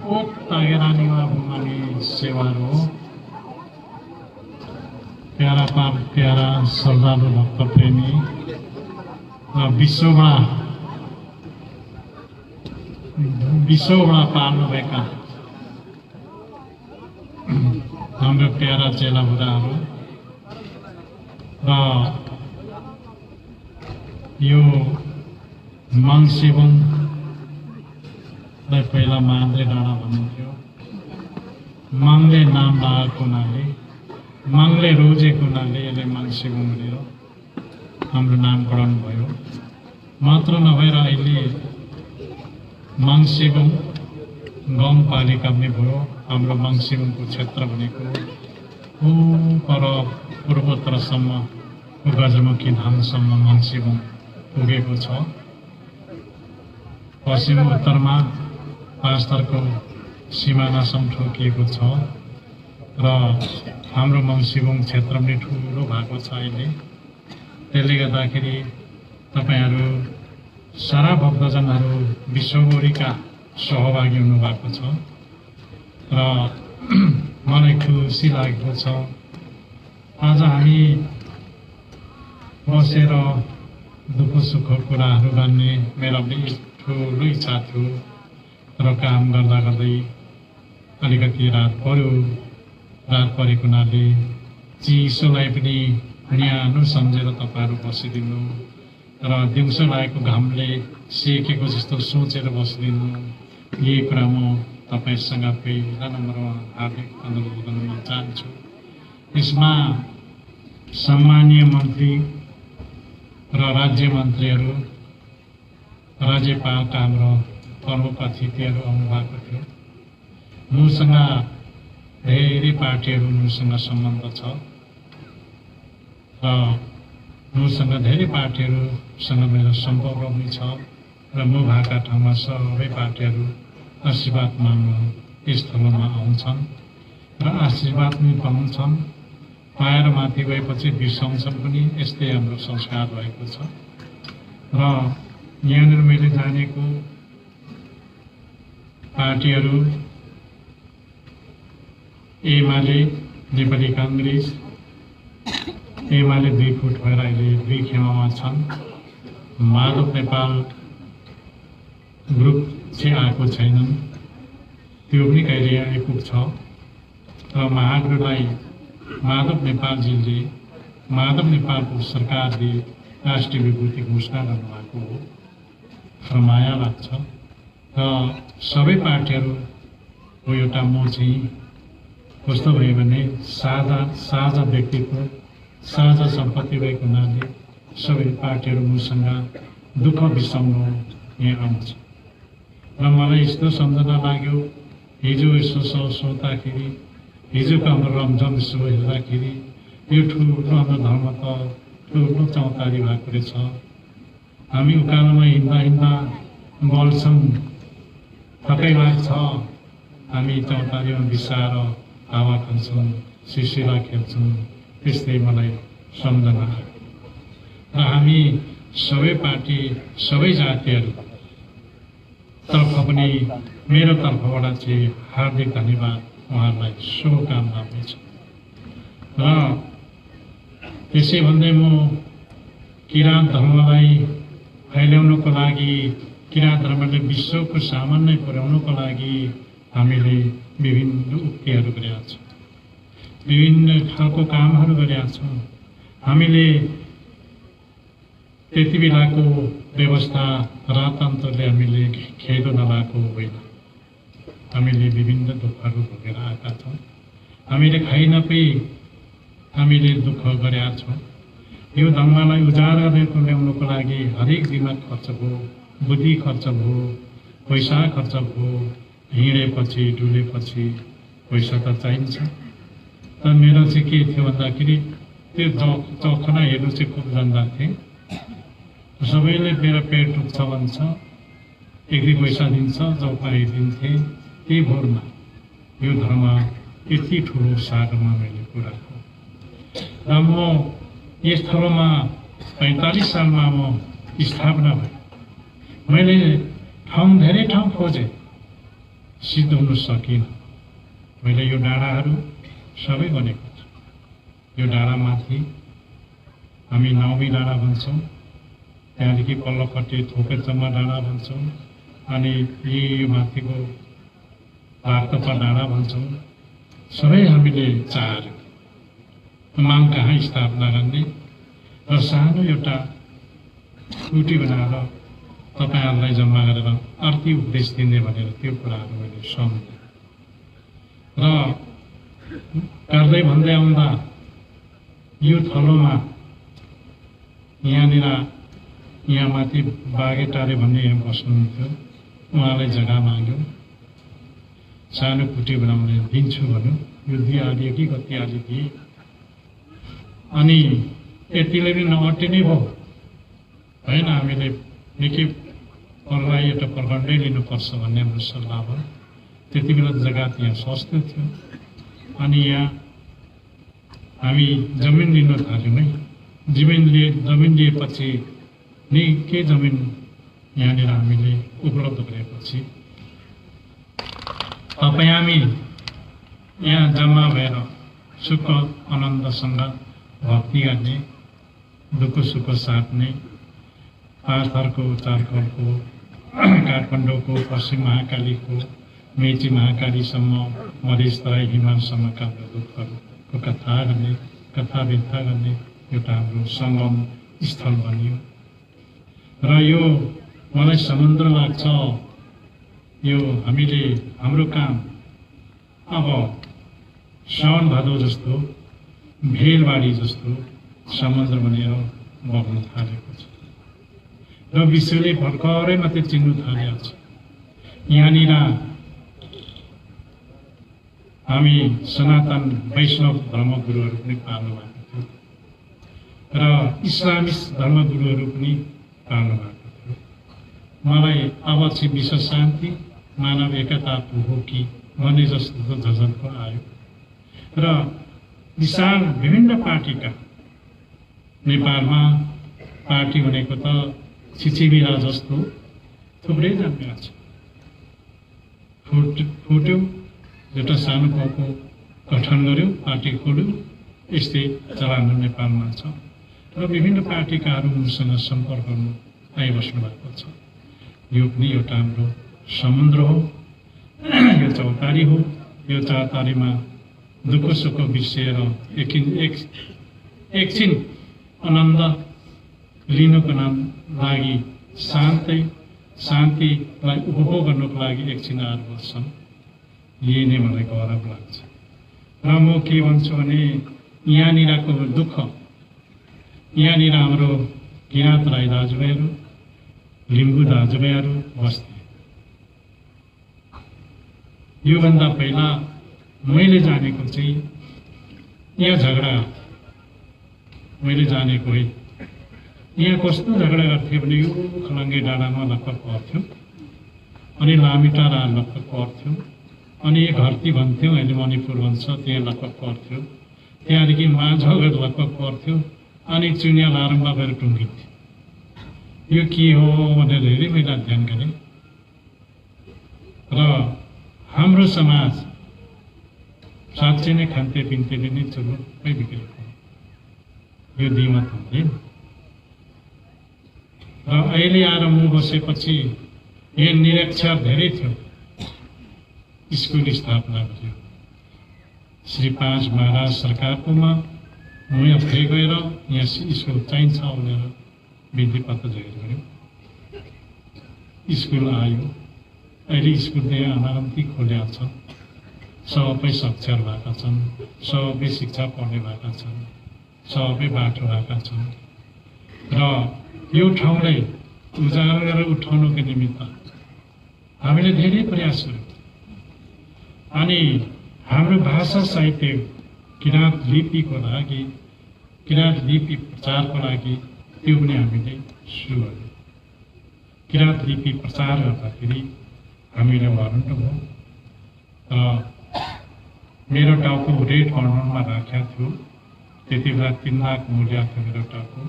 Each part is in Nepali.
ओत तागेरानीमा घुमाने सेवाहरू हो। प्यारा पाप प्यारा श्रद्धालु भक्त प्रेमी र विश्वबाट पाल्नुभएका हाम्रो प्यारा चेला बुढाहरू र यो मङसिबङलाई पहिला मान्द्रे डाँडा भनिन्थ्यो। मङले नाम लगाएको हुनाले, मङले रोजेको हुनाले यसले मङसिबङ भनेर हाम्रो नामकरण भयो। मात्र नभएर अहिले मङसिबङ गाउँपालिका पनि भयो। हाम्रो मङसिबङको क्षेत्र भनेको पर पूर्वोत्तरसम्म गजमुखी धामसम्म मङसिबङ पुगेको छ। पश्चिम उत्तरमा पाँचथरको सिमानासम्म ठोकिएको छ र हाम्रो मङसिबङ क्षेत्र पनि ठुलो भएको छ अहिले। त्यसले गर्दाखेरि तपाईहरू सारा भक्तजनहरू विश्वभरिका सहभागी हुनुभएको छ र मलाई खुसी लागेको छ। आज हामी बसेर दुःख सुख कुराहरू गर्ने मेरो पनि ठुलो इच्छा थियो र काम गर्दा गर्दै अलिकति रात परेको हुनाले चिसोलाई पनि न्यानो सम्झेर तपाईँहरू बसिदिनु र दिउँसो लागेको घामले सेकेको जस्तो सोचेर बसिदिनु। यही कुरा म तपाईसँग पहिला नम्बरमा हार्दिक अनुरोध गर्न चाहन्छु। यसमा सम्मानीय मन्त्री र राज्य मन्त्रीहरू, राज्यपालका हाम्रो प्रमुख अतिथिहरू आउनुभएको थियो। मसँग धेरै पार्टीहरूसँग सम्बन्ध छ र मसँग धेरै पार्टीहरूसँग मेरो सम्पर्क पनि छ र म भएका ठाउँमा सबै पार्टीहरू आशीर्वाद माग्न यस ठाउँमा आउँछन् र आशीर्वाद पनि पाउँछन्। पाएर माथि गएपछि बिर्साउँछन् पनि। यस्तै हाम्रो संस्कार भएको छ र यहाँनिर मैले जानेको पार्टीहरू एमाले, नेपाली काङ्ग्रेस, एमाले 2 फुट भएर अहिले 2 खेमामा छन्। माधव नेपाल ग्रुप चाहिँ आएको छैनन्, त्यो पनि कहिले आइपुग्छ र महागुरुलाई माधव नेपालको सरकारले राष्ट्रिय विभूति घोषणा गर्नुभएको हो र माया लाग्छ र सबै पार्टीहरूको एउटा म चाहिँ कस्तो भयो भने साझा व्यक्तित्व, साझा सम्पत्ति भएको हुनाले सबै पार्टीहरू मसँग दुःख बिसाउनु यहाँ आउँछ र मलाई यस्तो सम्झना लाग्यो। हिजो यसो सोच्दाखेरि, हिजोको हाम्रो रमझम यसो हेर्दाखेरि यो ठुलो हाम्रो धर्म त ठुलो चौतारी भएको रहेछ। हामी उकालोमा हिँड्दा बल्छौँ, थकै लाग्छ, हामी चौतारीमा बिसाएर हावा खान्छौँ, सिसिला खेल्छौँ। त्यस्तै मलाई सम्झना र हामी सबै पार्टी, सबै जातिहरू तर्फ पनि मेरो तर्फबाट चाहिँ हार्दिक धन्यवाद, उहाँहरूलाई शुभकामना पनि छ। र त्यसै भन्दै म किराँत धर्मलाई फैलाउनको लागि, किराँत धर्मले विश्वको सामान्य पुर्याउनको लागि हामीले विभिन्न उक्तिहरू गरेका छौँ, विभिन्न खालको कामहरू गरेका छौँ। हामीले त्यति बेलाको व्यवस्था राजतन्त्रले हामीले खेदो नलाएको होइन। हामीले विभिन्न दुःखहरू भोगेर आएका छौँ। हामीले खाइ नपाई हामीले दुःख गरेका छौँ। यो धर्मलाई उजागर ल्याउनको लागि हरेक दिमाग खर्च भयो, बुद्धि खर्च भयो, पैसा खर्च भयो। हिँडेपछि डुलेपछि पैसा त चाहिन्छ। तर मेरो चाहिँ के थियो भन्दाखेरि त्यो चौखना हेर्नु चाहिँ खुब जान्दा थिएँ। सबैले मेरो पेट दुख्छ भन्छ, 1-2 पैसा दिन्छ, चौका हेरिदिन्थे। त्यही भोरमा यो धर्म यति ठुलो सागरमा मैले पुऱ्याएको र म यस ठाउँमा 45 सालमा म स्थापना भएँ। मैले धेरै ठाउँ खोजेँ, सिद्ध हुन सकिन। मैले यो डाँडाहरू सबै बनेको छु। यो डाँडामाथि हामी नौमी डाँडा भन्छौँ, त्यहाँदेखि पल्लोपट्टि थोकेचम्मा डाँडा भन्छौँ, अनि यो माथिको भागतपा डाँडा भन्छौँ। सबै हामीले चाह्यौँ माग कहाँ स्थापना गर्ने र सानो एउटा कुटी बनाएर तपाईँहरूलाई जम्मा गरेर आरती उपदेश दिने भनेर त्यो कुराहरू मैले सम्झेँ र गर्दै भन्दै आउँदा यो थलोमा यहाँ माथि बागेटारे भन्ने यहाँ बस्नुहुन्थ्यो, उहाँलाई जग्गा माग्यो, सानो कुटी बनाउने दिन्छु भन्यो। यो दिइहाल्यो कि कति हाल्यो दिए, अनि यतिले पनि नअट्टिने भयो। होइन, हामीले निकै पर्लाई एउटा प्रखण्डै लिनुपर्छ भन्ने हाम्रो सल्लाह भयो। त्यति बेला जग्गा त्यहाँ सस्तो थियो, अनि यहाँ हामी जमिन लिन थाल्यौँ है। जमिन लिएपछि निकै जमिन यहाँनिर हामीले उपलब्ध गरेपछि तपाईँ हामी यहाँ जम्मा भएर सुख आनन्दसँग भक्ति गर्ने, दुःख सुख साट्ने, पाँचथरको चारखोलको काठमाडौँको पश्चिम महाकालीको मेची महाकालीसम्म मधेस तराई हिमालसम्मका दुःखहरूको कथा गर्ने, कथा व्यथा गर्ने एउटा हाम्रो सङ्गम स्थल बनियो। र यो मलाई समुद्र लाग्छ, यो हामीले हाम्रो काम अब साउन भादो जस्तो भेलबाडी जस्तो समुद्र बनेर बग्न थालेको छ र विश्वले भर्खरै मात्रै चिन्नु थालेको छ। यहाँनिर हामी सनातन वैष्णव धर्मगुरुहरू पनि पाल्नु भएको थियो र इस्लामिस्ट धर्मगुरुहरू पनि पाल्नु भएको थियो। मलाई अब चाहिँ विश्व शान्ति मानव एकता हो कि भन्ने जस्तो झझल्को आयो र विशाल विभिन्न पार्टीका, नेपालमा पार्टी भनेको त छिचिबिरा जस्तो थुप्रै जन्मेको छ। फुट्यो, एउटा सानो गाउँको गठन गर्यो, पार्टी खोल्यो, यस्तै चलन नेपालमा छ र विभिन्न पार्टीकाहरू उनीसँग सम्पर्कमा आइबस्नु भएको छ। यो पनि एउटा हाम्रो समुद्र हो, यो चौतारी हो। यो चौतारीमा दुःख सुख बिर्सिएर एकछिन आनन्द लिनको लागि शान्तिलाई उपभोग गर्नको लागि एकछिन आइबस्छन्। यही नै मलाई गौरव लाग्छ। र म के भन्छु भने यहाँनिरको दुःख, यहाँनिर हाम्रो किराँत राई दाजुभाइहरू, लिम्बू दाजुभाइहरू बस्थे। योभन्दा पहिला मैले जानेको चाहिँ यहाँ झगडा मैले जानेको है। यहाँ कस्तो झगडा गर्थ्यो भने यो खलङ्गे डाँडामा लगभग पर्थ्यो, अनि लामिटारा लगभग पर्थ्यो, अनि घरती भन्थ्यौँ, अहिले मणिपुर भन्छ, त्यहाँ लगभग पर्थ्यो। त्यहाँदेखि माझघर लगभग पर्थ्यो, अनि चुनिया लारुङमा गएर टुङ्गिन्थ्यो। यो के हो भनेर धेरै मैले अध्ययन गरेँ र हाम्रो समाज साँच्चै नै खान्ते पिन्तेले नै चुरुप्पै बिग्रेको, यो दिमत हुँदैन। र अहिले आएर म बसेपछि यहाँ निरक्षर धेरै थियो, स्कुल स्थापना गर्यो। श्री 5 महाराज सरकारकोमा म यहाँ फेरि गएर यहाँ स्कुल चाहिन्छ भनेर विधि पत्र जाहेर गर्यो। स्कुल आयो, अहिले स्कुल त्यहाँ अनारन्ती खोलेका छन्, सबै साक्षर भएका छन्, सबै शिक्षा पढ्ने भएका छन्, सबै बाटो भएका छन् र यो ठाउँलाई उजागर गरेर उठाउनुको निमित्त हामीले धेरै प्रयास गर्यौँ। अनि हाम्रो भाषा साहित्य किराँत लिपिको लागि, किराँत लिपि प्रचारको लागि त्यो पनि हामीले सुरु गर्यौँ। किराँत लिपि प्रचार गर्दाखेरि हामीले वारन्ट भयो र मेरो टाउको रेट कर्नरमा राखेको थियो। त्यति बेला 3 लाख मूल्य थियो मेरो टाउको।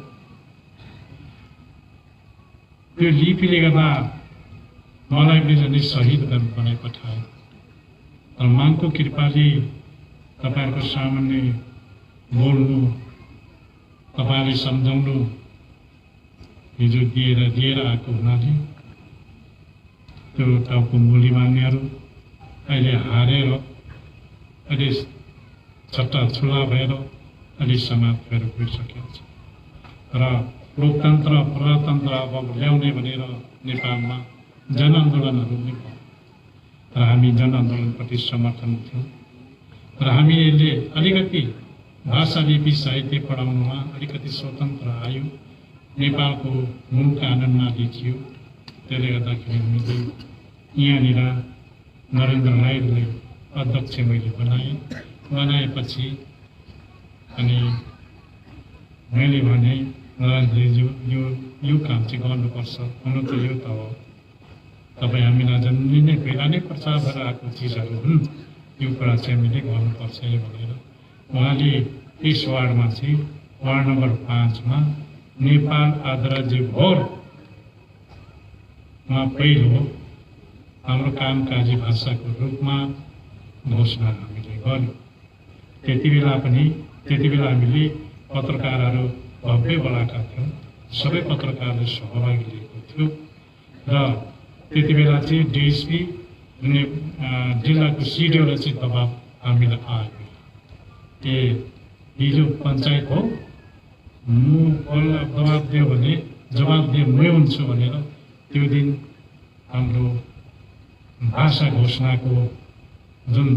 त्यो लिपिले गर्दा मलाई बिजनी शहीद बनाइ पठायो। र मानको कृपाले तपाईहरुको सामान्य बोल्नु, तपाईले सम्झाउनु हिजो दिएर आएको हुनाले त्यो टाउको मुली मान्नेहरू अहिले हारेर अहिले छट्टा छुला भएर अहिले समाप्त भएर गइसकेको छ र लोकतन्त्र प्रजातन्त्र अब ल्याउने भनेर नेपालमा जनआन्दोलनहरू नै भयो र हामी जनआन्दोलनप्रति समर्थन थियौँ र हामीले अलिकति भाषा लिपि साहित्य पढाउनुमा अलिकति स्वतन्त्र आयो, नेपालको मूल कानुनमा लेखियो। त्यसले गर्दाखेरि हामीले यहाँनिर नरेन्द्र राईलाई अध्यक्ष मैले बनाएपछि अनि मैले भने नरेन्द्रज्यू यो काम चाहिँ गर्नुपर्छ, हुनु त यो त हो, तपाईँ हामीलाई जन्मिने नै पहिला नै प्रचार भएर आएको चिजहरू हुन्, यो कुरा चाहिँ हामीले गर्नुपर्छ भनेर उहाँले यस वार्डमा चाहिँ वार्ड नम्बर 5 मा नेपाल आदराज्य भोरमा पहिलो हाम्रो कामकाजी भाषाको रूपमा घोषणा हामीले गर्यौँ। त्यति बेला हामीले पत्रकारहरू भव्य बोलाएका थियौँ, सबै पत्रकारले सहभागी लिएको थियो र त्यति बेला चाहिँ डिएसपी जिल्लाको सिडिओले चाहिँ दबाब हामीलाई आयो, हिजो पञ्चायत हो, दबाब दियो भने जवाब दिए मै हुन्छु भनेर त्यो दिन हाम्रो भाषा घोषणाको जुन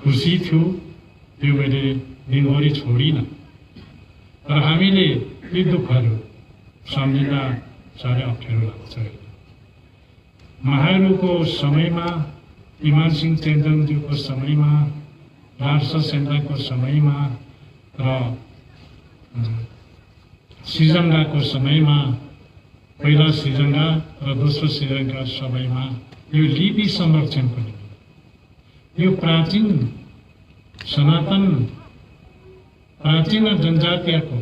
खुसी थियो त्यो मैले दिनभरि छोडिनँ र हामीले यी दुःखहरू सम्झिन साह्रै अप्ठ्यारो लाग्छ। महारुको समयमा, इमान सिंह चेम्जोङज्यूको समयमा, लार्सा सेन्दाको समयमा र सिजङ्गाको समयमा, पहिला सिजङ्गा र दोस्रो सिजङ्गा समयमा यो लिपि संरक्षणको निम्ति यो प्राचीन सनातन प्राचीन जनजातिको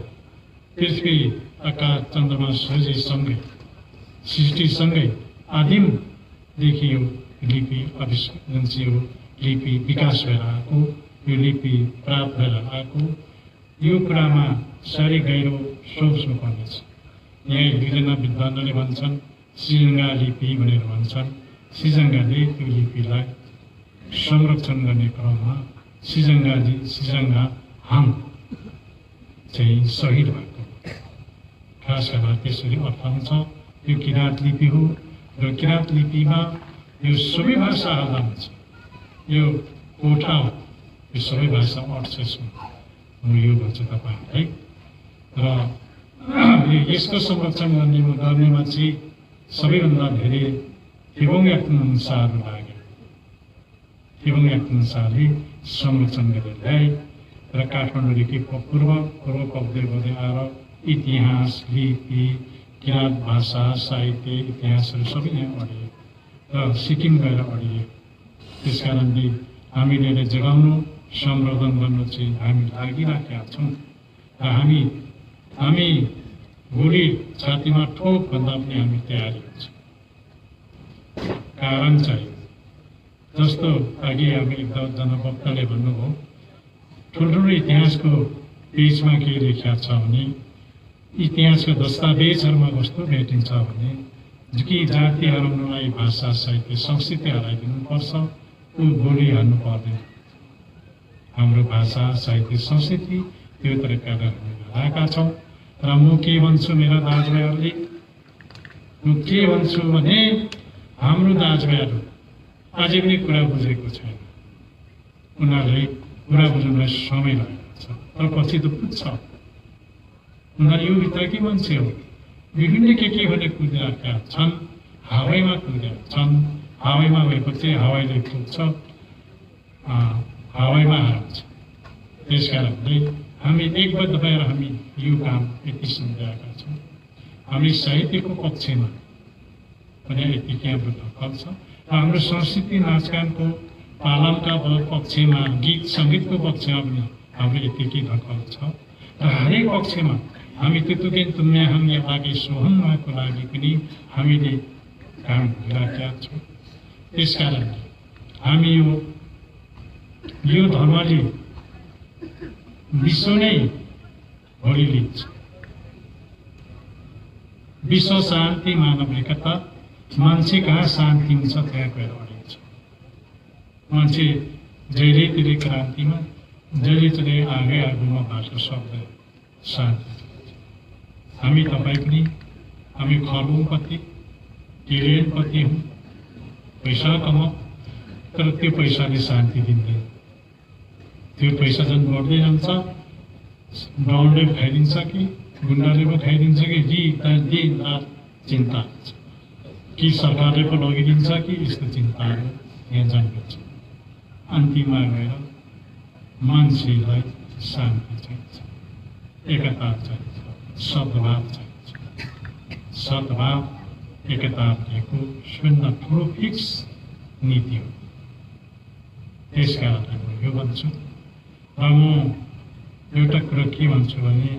पृथ्वी आकाश चन्द्रमा सूर्यसँगै सृष्टिसँगै आदिमदेखि यो लिपि जुन चाहिँ यो लिपि विकास भएर आएको, यो लिपि प्राप्त भएर आएको, यो कुरामा साह्रै गहिरो सोच्नुपर्नेछ। यहाँ दुईजना विद्वानले भन्छन् सिजङ्गा लिपि भनेर भन्छन्। सिजङ्गाले त्यो लिपिलाई संरक्षण गर्ने क्रममा सिजङ्गा हाङ चाहिँ शहीद भएको खास गरेर त्यसरी अर्थ हुन्छ। यो किराँत लिपि हो र किराँत लिपिमा यो सबै भाषा हाल्दा हुन्छ, यो कोठा हो, यो सबै भाषा अट्छ यो भन्छ तपाईँहरूलाई र यसको संरक्षण गर्नेमा चाहिँ सबैभन्दा धेरै थिबोङ याक्थुङसाहरू लाग्यो। थिबोङ याक्थुङसाले संरक्षण गरेर ल्याए र काठमाडौँदेखि पूर्व कब्जे गर्दै आएर इतिहास, लिपि, किराँत भाषा, साहित्य, इतिहासहरू सबै यहाँ अडिए र सिक्किम गएर अडिए। त्यस कारणले हामीले जगाउनु, संवर्धन गर्नु चाहिँ हामी लागिराखेका छौँ र हामी गोली छातीमा ठोक भन्दा पनि हामी तयारी हुन्छौँ। कारण चाहिँ जस्तो अघि हामी एकजना वक्ताले भन्नुभयो, ठुल्ठुलो इतिहासको पेजमा के लेखिया छ भने इतिहासको दस्तावेजहरूमा कस्तो भेटिन्छ भने कि जाति हराउनलाई भाषा, साहित्य, संस्कृति हराइदिनुपर्छ, ऊ गोली हान्नु पर्दैन। हाम्रो भाषा, साहित्य, संस्कृति त्यो तरिकाले हामी हराएका छौँ र म के भन्छु मेरा दाजुभाइहरूले, म के भन्छु भने हाम्रो दाजुभाइहरू अझै पनि कुरा बुझेको छैन। उनीहरूले कुरा बुझ्नुलाई समय लागेको छ तर पछि त पुग्छ। उनीहरू यो भित्रकै मान्छे हो, विभिन्न के भने कुदिरहेका छन्, हावाईमा कुदिरहेका छन्। हावाईमा भएपछि हावाईले पुग्छ, हावाईमा हार्छ। त्यस कारणले हामी एकबद्ध भएर हामी यो काम यति सम्झाएका छौँ। हामी साहित्यको पक्षमा पनि यति हाम्रो दखल छ र हाम्रो संस्कृति नाचगानको पालनका पक्षमा, गीत सङ्गीतको पक्षमा पनि हाम्रो यतिकै दखल छ र हरेक पक्षमा हामी तुतुकेन तुम्या हम या लागि सोहमको लागि पनि हामीले काम गरिरहेका छौँ। त्यस कारणले हामी यो धर्मले विश्व नै भोलि लिन्छ। विश्व शान्ति मानव एकता, मान्छे कहाँ शान्ति हुन्छ त्यहाँ गएर अडिन्छ। मान्छे जहिले तेरे क्रान्तिमा जहिले तेरे आगोमा बाँच्न सक्दैन, शान्ति। हामी तपाईँ पनि हामी खर्बौँपति ट्रिलियनपति हौँ, पैसा कमाऊ, तर त्यो पैसाले शान्ति दिँदैन। त्यो पैसा झन् बढ्दै जान्छ, डरले खाइदिन्छ कि गुन्डाले पो खाइदिन्छ कि दिन रात चिन्ता हुन्छ कि सरकारले पो लगिदिन्छ कि यस्तो चिन्ताहरू यहाँ जन्मिन्छ। अन्तिममा गएर मान्छेलाई शान्ति चाहिन्छ, एकता चाहिन्छ, सद्भाव चाहिन्छ। सद्भाव एकता भनेको शून्य ठुलो फिक्स नीति हो। त्यसकारण म यो भन्छु र म एउटा कुरा के भन्छु भने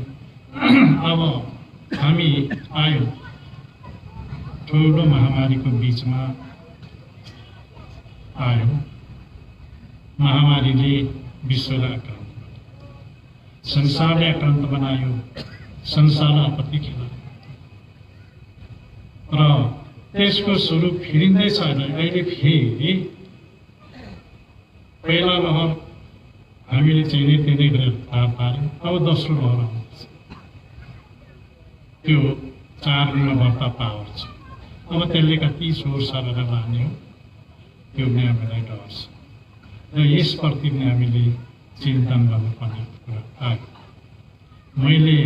अब हामी आयौँ ठुलो महामारीको बीचमा आयौँ। महामारीले विश्वलाई आक्रान्त बनायो, संसारले आक्रान्त बनायो, संसारलाई आपत्ति खेलायो र त्यसको स्वरूप फिरिँदैछ। अहिले फेरि पहिला लहर हामीले चाहिँ त्यही गरेर थाहा पार्यौँ, अब दोस्रो लहर आउँछ। त्यो 4 गुणा बढ्ता पावर छ। अब त्यसले कति स्वर सारेर लाने हो त्यो पनि हामीलाई डर छ र यसप्रति पनि हामीले चिन्तन गर्नुपर्ने कुरा आयो। मैले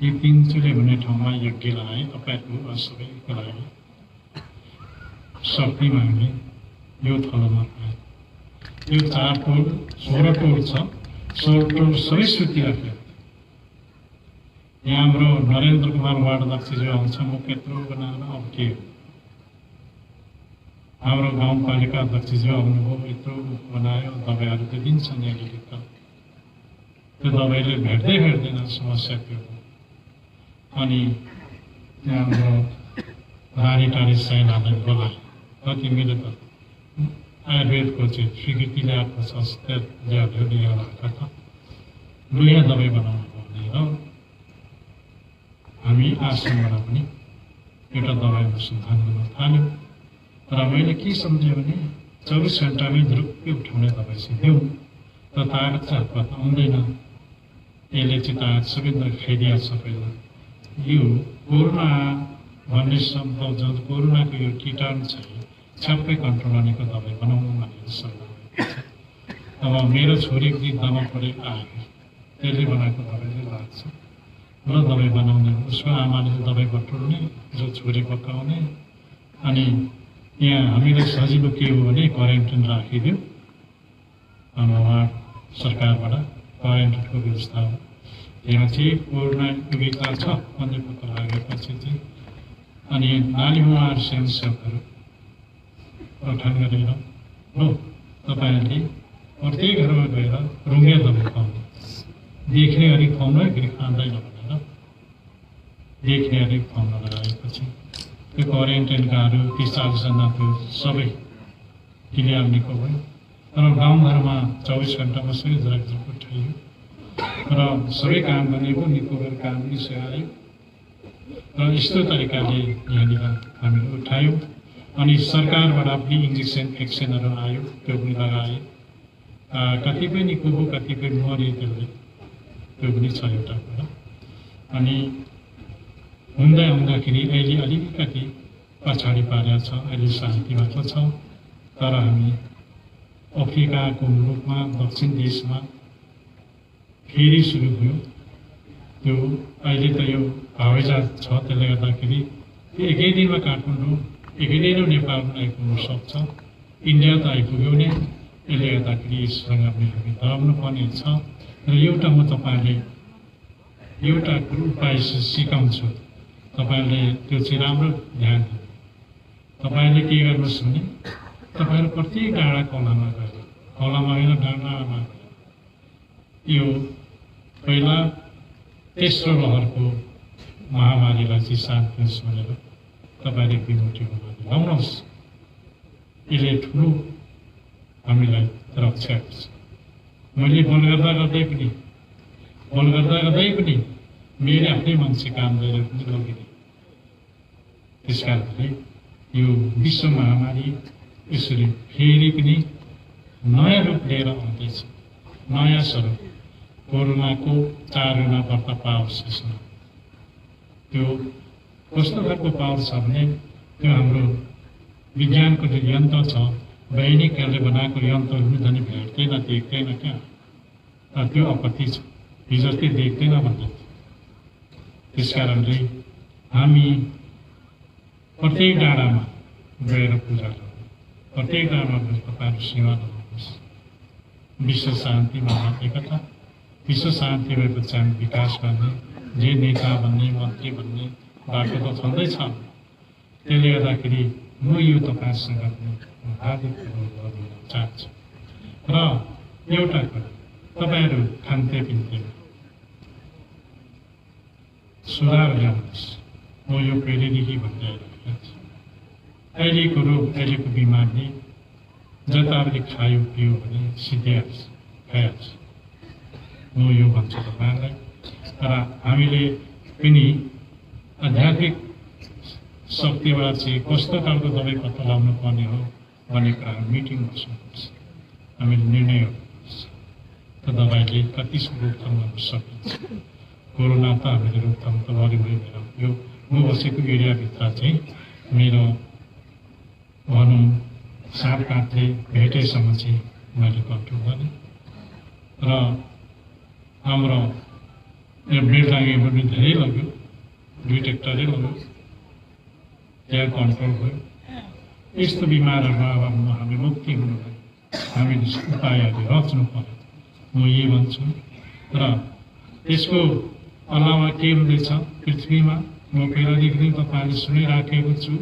यी 3 चुले भन्ने ठाउँमा यज्ञ लगाएँ तपाईँहरूको सबैको लागि। शक्ति माग्ने यो थलोमा पाएँ। यो 4 टोल 16 टोल छ, 16 टोल सबै सुतिराख्यो। यहाँ हाम्रो नरेन्द्र कुमार वार्ड अध्यक्षज्यू आउँछ, म त्यत्रो बनाएर अब के हो। हाम्रो गाउँपालिका अध्यक्षज्यू आउनुभयो, यत्रो बनायो, दबाईहरू त दिन्छन् यहाँनिर त। त्यो दबाईले भेट्दैन समस्या त्यो हो। अनि यहाँ हाम्रो रानी साइनालाई बोलायो र तिमीले त आयुर्वेदको चाहिँ स्वीकृति ल्याएको छ, त नयाँ दबाई बनाउनु भनेर हामी आश्रमबाट पनि एउटा दबाई अनुसन्धान गर्न थाल्यौँ। र मैले के सम्झेँ भने 24 घन्टामै द्रुप्पै उठाउने दबाई चाहिँ देऊ, तर तागत चाहिँ हातमा आउँदैन। यसले चाहिँ तागत सबैभन्दा खाइदिएको छ। पहिला यो कोरोना भन्ने शब्द जुन कोरोनाको यो कीटाणु चाहिँ छ्याप्पै कन्ट्रोल गर्नेको दबाई बनाउनु भनेर सल्लाह छ। अब मेरो छोरीको दबाई परेर आयो, त्यसले बनाएको दबाईले लाग्छ र दबाई बनाउने, उसको आमाले दबाई बटुल्ने, जो छोरी पकाउने। अनि यहाँ हामीले सजिलो के हो भने क्वारेन्टाइन राखिदियो। अब उहाँ सरकारबाट क्वारेन्टाइनको व्यवस्था हो। यहाँ चाहिँ कोरोना विकार छ भन्ने पत्ता लागेपछि चाहिँ अनि नाली उहाँहरू स्वयंसेवकहरू गठन गरेर हो तपाईँहरूले प्रत्येक घरमा गएर रुङ्गे दबाई खुवाउनु, देख्ने गरी खुवाउनु, फेरि खाँदैन भनेर देख्ने गरी खुवाउन लगाएपछि त्यो क्वारेन्टाइनकाहरू 30-40 जना त्यो सबै क्लियर निको भयो। तर गाउँघरमा 24 घन्टामा सबै झरकझरक उठाइयो र सबै काम गर्ने पो निको गरेर काम पनि सघायो र यस्तो तरिकाले यहाँनिर हामीले उठायौँ। अनि सरकारबाट पनि इन्जेक्सन भ्याक्सिनहरू आयो, त्यो पनि लगाए। कतिपय निको भयो, कतिपय मऱ्यो, त्यसले त्यो पनि छ एउटा कुरा। अनि हुँदै आउँदाखेरि अहिले अलिकति पछाडि पारेको छ, अहिले शान्ति भएको छ। तर हामी अफ्रिकाको मुलुकमा दक्षिण देशमा फेरि सुरु भयो त्यो। अहिले त यो हवाईजहाज छ, त्यसले गर्दाखेरि एकै दिनमा काठमाडौँ, एकै दिनमा नेपालमा आइपुग्न सक्छ। इन्डिया त आइपुग्यो नै, यसले गर्दाखेरि यससँग पनि हामी दबाउनु पर्ने छ। र एउटा म तपाईँले एउटा उपाय सिकाउँछु, तपाईँले त्यो चाहिँ राम्रो ध्यान दिनु। तपाईँले के गर्नुहोस् भने तपाईँहरू प्रत्येक डाँडा खोलामा गएर, खोलामा होइन डाँडामा यो पहिला तेस्रो लहरको महामारीलाई चाहिँ शान्त होस् भनेर तपाईँले विमुटी बनाउनुहोस्। यसले ठुलो हामीलाई रक्षा गर्छ। मैले बोल गर्दा गर्दै पनि मेरो आफ्नै मान्छे काम गरेर पनि लगिदिए। त्यसकारणले यो विश्व महामारी यसरी फेरि पनि नयाँ रूप लिएर आउँदैछ। नयाँ स्वरूप कोरोनाको चारैमा बढ्ता पाओस् यसमा। त्यो कस्तो खालको पावर छ भने त्यो हाम्रो विज्ञानको जो यन्त्र छ, वैज्ञानिकहरूले बनाएको यन्त्रहरू पनि झन् भेट्दैन, देख्दैन क्या। त्यो आपत्ति छ, हिजो चाहिँ देख्दैन भन्दै। त्यसकारणले हामी प्रत्येक डाँडामा गएर पूजा गरौँ, प्रत्येक डाँडामा गएर तपाईँहरू सेवा गर्नुहोस्। विश्व शान्तिमा एकता, विश्व शान्ति भएपछि हामी विकास गर्ने, जे नेता भन्ने मन्त्री भन्ने बाटो त छँदैछ। त्यसले गर्दाखेरि म यो तपाईँसँग पनि हार्दिक अनुरोध गर्न चाहन्छु। र एउटा कुरा, तपाईँहरू खान्थे पिन्थेमा सुधार ल्याउनुहोस्। म यो पहिलेदेखि भन्दै आइरहेको छु। अहिलेको रोग, अहिलेको बिमारले जताले खायो पियो भने सिद्धिहाल्छ, खाइहाल्छ। म यो भन्छु तपाईँहरूलाई। तर हामीले पनि आध्यात्मिक शक्तिबाट चाहिँ कस्तो खालको दबाई पत्ता लगाउनु पर्ने हो भन्ने कुरा मिटिङ बस्नुपर्छ। हामीले निर्णय गर्नुपर्छ। त्यो दबाईले कति रोकथाम गर्न सकिन्छ। कोरोना त हामीले रोकथाम त गऱ्यौँ। यो म बसेको एरियाभित्र चाहिँ मेरो भनौँ साँप काँठले भेटेसम्म चाहिँ मैले कन्ट्रोल गरेँ। र हाम्रो यो बेलडाँगीमा पनि धेरै लग्यो, 2 ट्र्याक्टरै लग्यो, त्यहाँ कन्ट्रोल भयो। यस्तो बिमारहरूमा अब हामी मुक्ति हुनुलाई हामीले उपायहरू रच्नु पर्यो, म यही भन्छु। र त्यसको अलावा के हुँदैछ पृथ्वीमा, म पहिलादेखि तपाईँहरूले सुनिराखेको छु।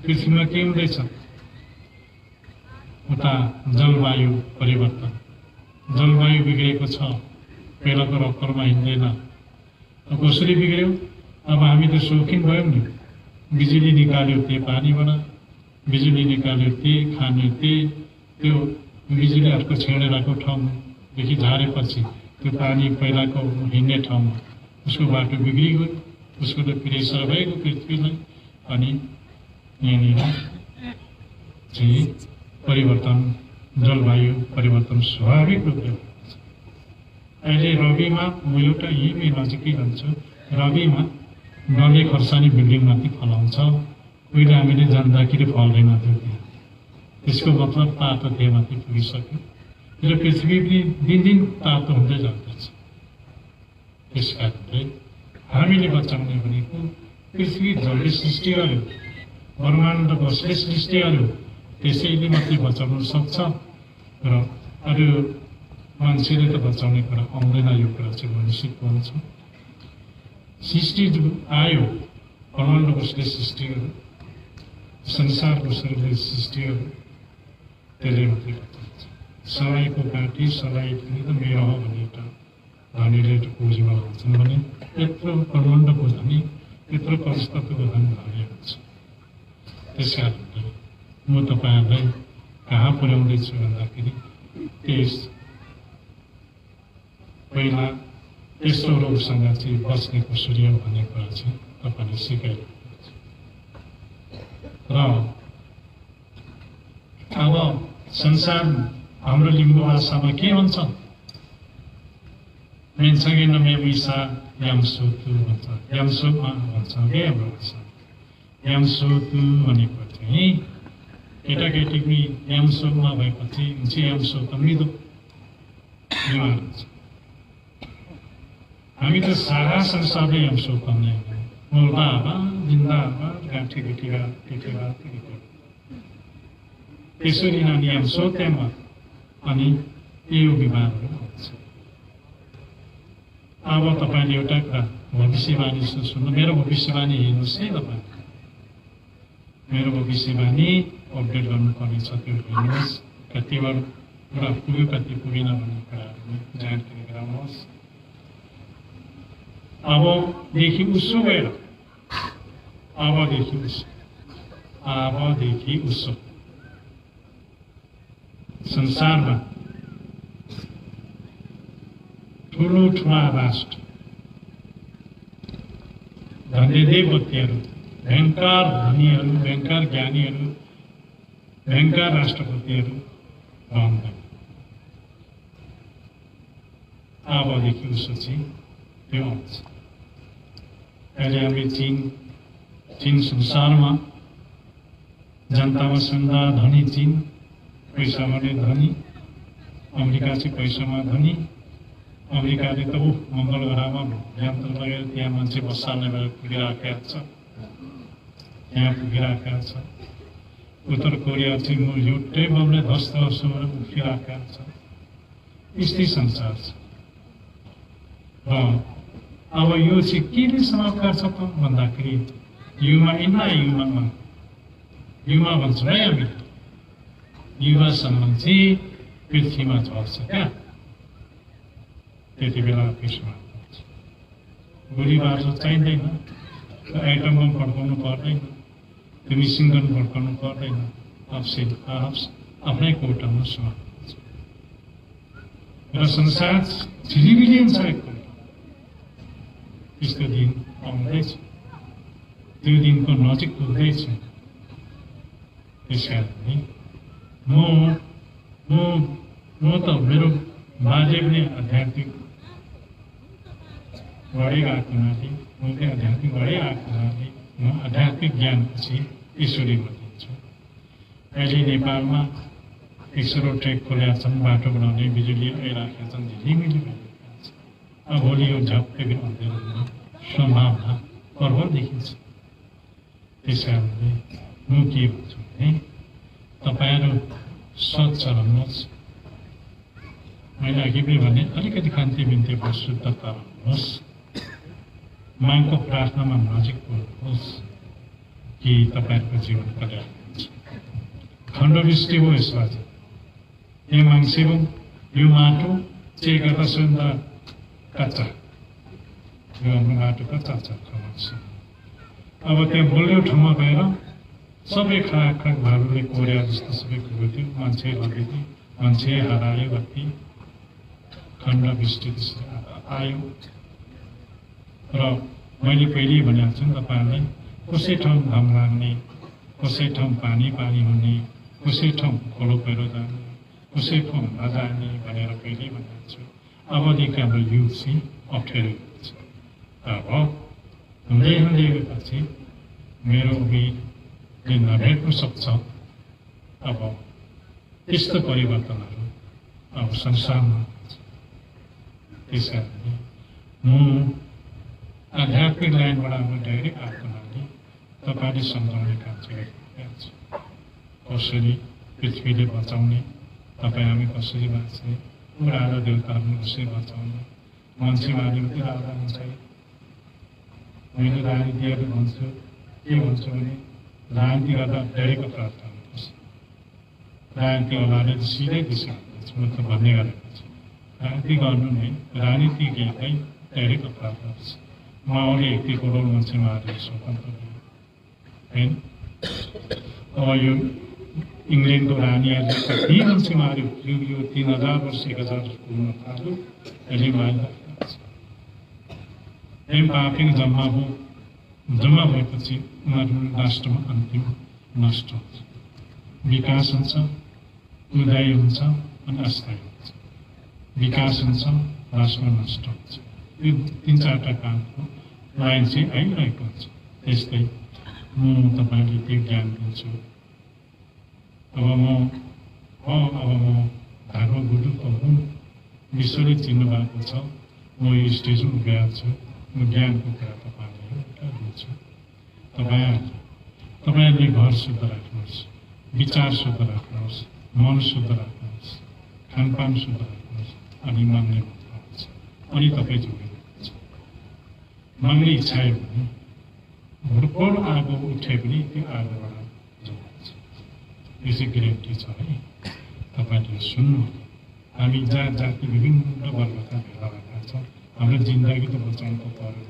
पृथ्वीमा के हुँदैछ, उता जलवायु परिवर्तन, जलवायु बिग्रेको छ। पहिलाको रक्करमा हिँड्दैन। अब कसरी बिग्रियो? अब हामी त शौखिन भयौँ नि। बिजुली निकाल्यो त्यही पानीबाट, बिजुली निकाल्यो त्यही खाने त्यही, त्यो बिजुलीहरूको छेडेराको ठाउँदेखि झारेपछि त्यो पानी पहिलाको हिँड्ने ठाउँमा उसको बाटो बिग्रिगयो, उसको त प्रेसर भइगयो पृथ्वीलाई। अनि यहाँनिर चाहिँ परिवर्तन, जलवायु परिवर्तन स्वाभाविक रूपले हुन्छ। अहिले रविमा म एउटा यही नजिकै भन्छु, रविमा डल्ले खर्सानी बिल्डिङमाथि फलाउँछ। उहिले हामीले जान्दाखेरि फल्दैन थियो। त्यसको मतलब तातो देहमाथि पुगिसक्यो र पृथ्वी पनि दिनदिन तातो हुँदै जाँदैछ। त्यस कारणले हामीले बचाउने भनेको पृथ्वी जसले सृष्टि गर्यो, ब्रह्माण्ड कसले सृष्टि गर्यो, त्यसैले मात्रै बचाउन सक्छ। र अरू मान्छेले त बचाउने कुरा आउँदैन। यो कुरा चाहिँ म निश्चित भन्छु। सृष्टि जो आयो, ब्रह्माण्ड कसले सृष्टि गर्यो, संसार कसले सृष्टि गर्यो, त्यसले मात्रै बचाउँछ। सलाइको काँटी सलाई पनि त मेरो हो भने एउटा धनीले पुँजीमा भन्छन् भने यत्रो ब्रह्माण्डको धनी, यत्रो परस्तत्वको धनी धनी हुन्छ। त्यस कारणले म तपाईँहरूलाई कहाँ पुर्याउँदैछु भन्दाखेरि त्यस पहिला यस्तो रोगसँग चाहिँ बच्ने कसरी हो भन्ने कुरा चाहिँ तपाईँले सिकाइदिनुहुन्छ। र अब संसार हाम्रो लिम्बू भाषामा के भन्छ? मेन्सगे नमे विसा यामसोतु भन्छ, यामसोमा भन्छ के हाम्रो भाषा। यामसोतु भनेको चाहिँ केटाकेटी पनि यामसोमा भएपछि हुन्छ यामसो त मृदु बिमार हुन्छ। हामी त सारा संसारले यामसो भन्ने मुर्दाबाद, जिन्दाबाद, गाँठी गिटीगा टिटेगा त्यसरी नानी यामसो त्यहाँ अनि यो बिमारहरू हुन्छ। अब तपाईँले एउटा कुरा भविष्यवाणी सुन्नु, मेरो भविष्यवाणी हेर्नुहोस् है तपाईँ। मेरो भविष्यवाणी अपडेट गर्नुपर्ने छ, त्यो हेर्नुहोस्। कतिवटा कुरा पुग्यो कति पुगेन भन्ने कुराहरू जानकारी गराउनुहोस्। अबदेखि उसो गएर, अबदेखि उसो संसारमा ठुला राष्ट्र धन्यदेव व्यक्तिहरू, भयङ्कर धनीहरू, भयङ्कर ज्ञानीहरू, भयङ्कर राष्ट्रपतिहरू रहँदैन। अबदेखि उसपछि त्यो आउँछ। अहिले हामी चीन संसारमा जनतामा सबभन्दा धनी चीन, पैसामा धनी। अमेरिका चाहिँ पैसामा धनी। अमेरिकाले त मङ्गल ग्रहमा यन्त्र लगेर त्यहाँ मान्छे बसाल्ने भएर पुगिराखेको छ, त्यहाँ पुगिराखेको छ। उत्तर कोरिया चाहिँ एउटै बमले ध्वस्त होस् भनेर उठिराखेको छ। यस्तै संसार छ। र अब यो चाहिँ केले समाप्त गर्छ त भन्दाखेरि युवा भन्छौँ है हामी। युवासम्म चाहिँ पृथ्वीमा झर्छ क्या, त्यति बेला त्यसमा गोलीबार चाहिँदैन, एटम बम पड्काउनु पर्दैन, त्यो मिसिन गन पड्काउनु पर्दैन। आफ्नै कोटामा समाप्त र संसार झिलिमिलिन्छ एकपल्ट। त्यस्तो दिन आउँदैछ, त्यो दिनको नजिक पुग्दैछ। त्यस कारण म त मेरो बाजे पनि आध्यात्मिक बढी आएको हुनाले, म पनि आध्यात्मिक बढी आएको हुनाले म आध्यात्मिक ज्ञानपछि ईश्वरीमा दिन्छु। अहिले नेपालमा 100 ट्रेक खोलेका छन्, बाटो बनाउने, बिजुली आइराखेका छन्, झिलिमिली भइरहेका छन्। अब भोलि यो झप्पै अँध्यारो हुने सम्भावना प्रबल देखिन्छ। त्यस कारणले म के भन्छु भने तपाईँहरू स्वच्छ रहनुहोस्। मैले अघि पनि भने अलिकति खान्ति बिन्ती शुद्धता रहनुहोस्। मागको प्रार्थनामा नजिक पुग्नुहोस् कि तपाईँहरूको जीवन कल्याण हुन्छ। खण्डवृष्टि हो यसमा चाहिँ यो माङ्सेबुङ यो माटो चाहिँ गर्दा सुन्दा कच्चा, यो हाम्रो माटो कच्चा छ। अब त्यहाँ बलियो ठाउँमा गएर सबै खाक भालुले कोर्या जस्तो सबै कुरो थियो, मान्छे लगिदियो, मान्छे हरायो, कति खण्डवृष्टि त्यसरी आयो। र मैले पहिले भनेको छु नि तपाईँहरूलाई, कसै ठाउँ घाम लाग्ने, कसै ठाउँ पानी हुने, कसै ठाउँ खोलो पहिरो जाने, कसै ठाउँ नजाने भनेर पहिले भनेको छु। अबदेखि हाम्रो युथ चाहिँ अप्ठ्यारो हुन्छ। अब हुँदै गएपछि मेरो उमेरले नभेट्नु सक्छ। अब त्यस्तो परिवर्तनहरू अब संसारमा हुन्छ। त्यस कारणले म आध्यात्मिक लाइनबाट अब डाइरेक्ट आएको हुनाले तपाईँले सम्झाउने काम चाहिँ गरिरहेको छु। कसरी पृथ्वीले बचाउने, तपाईँ हामी कसरी बाँच्ने, राजा देवताहरू कसरी बचाउने, मान्छे मार्ने मात्रै राजा हुन्छ। मैले राजनीतिहरू भन्छु, के भन्छु भने राजनीति गर्दा डाइरेक्ट प्राप्त हुनुपर्छ। राजनीतिवालाले सिधै दिशा हाल्दैछ, म त भन्ने गरेको छु। राजनीति गर्नु नै राजनीतिज्ञलाई डाइरेक्ट प्राप्त हुन्छ। माओले 1 करोड मान्छे मारेर स्वतन्त्र दियो होइन। अब यो इङ्ल्यान्डको रानीहरूले कति मान्छे मार्यो, यो 3000 वर्ष 1000 पुग्न थाल्यो। अहिले मारिरहेको छ। पापिङ जम्मा भएपछि उनीहरू राष्ट्रमा अन्तिम नष्ट हुन्छ। विकास हुन्छ, उदय हुन्छ अनि अस्थायी हुन्छ। विकास हुन्छ, राष्ट्र नष्ट हुन्छ। यो 3-4टा कामको लाइन चाहिँ आइरहेको हुन्छ। त्यस्तै म तपाईँले त्यो ज्ञान दिन्छु। अब म भागवत गुरु त हुँ, विश्वले चिन्नु भएको छ। म यो स्टेजमा उभिएको छु, म ज्ञानको कुरा तपाईँलाई दिन्छु। तपाईँहरूले घर शुद्ध राख्नुहोस्, विचार शुद्ध राख्नुहोस्, मन शुद्ध राख्नुहोस्, खानपान शुद्ध राख्नुहोस्, अनि माग्ने भन्नुहुन्छ। अनि तपाईँ जोडिनुहुन्छ। माग्ने इच्छा हो भने भुटबोल आगो उठे पनि त्यो आगोबाट जोडिन्छ। यो चाहिँ ग्यारेन्टी छ है। तपाईँले सुन्नु, हामी जाति विभिन्न वर्गका भेला भएका छौँ। हाम्रो जिन्दगी त बचाउनु पर्यो।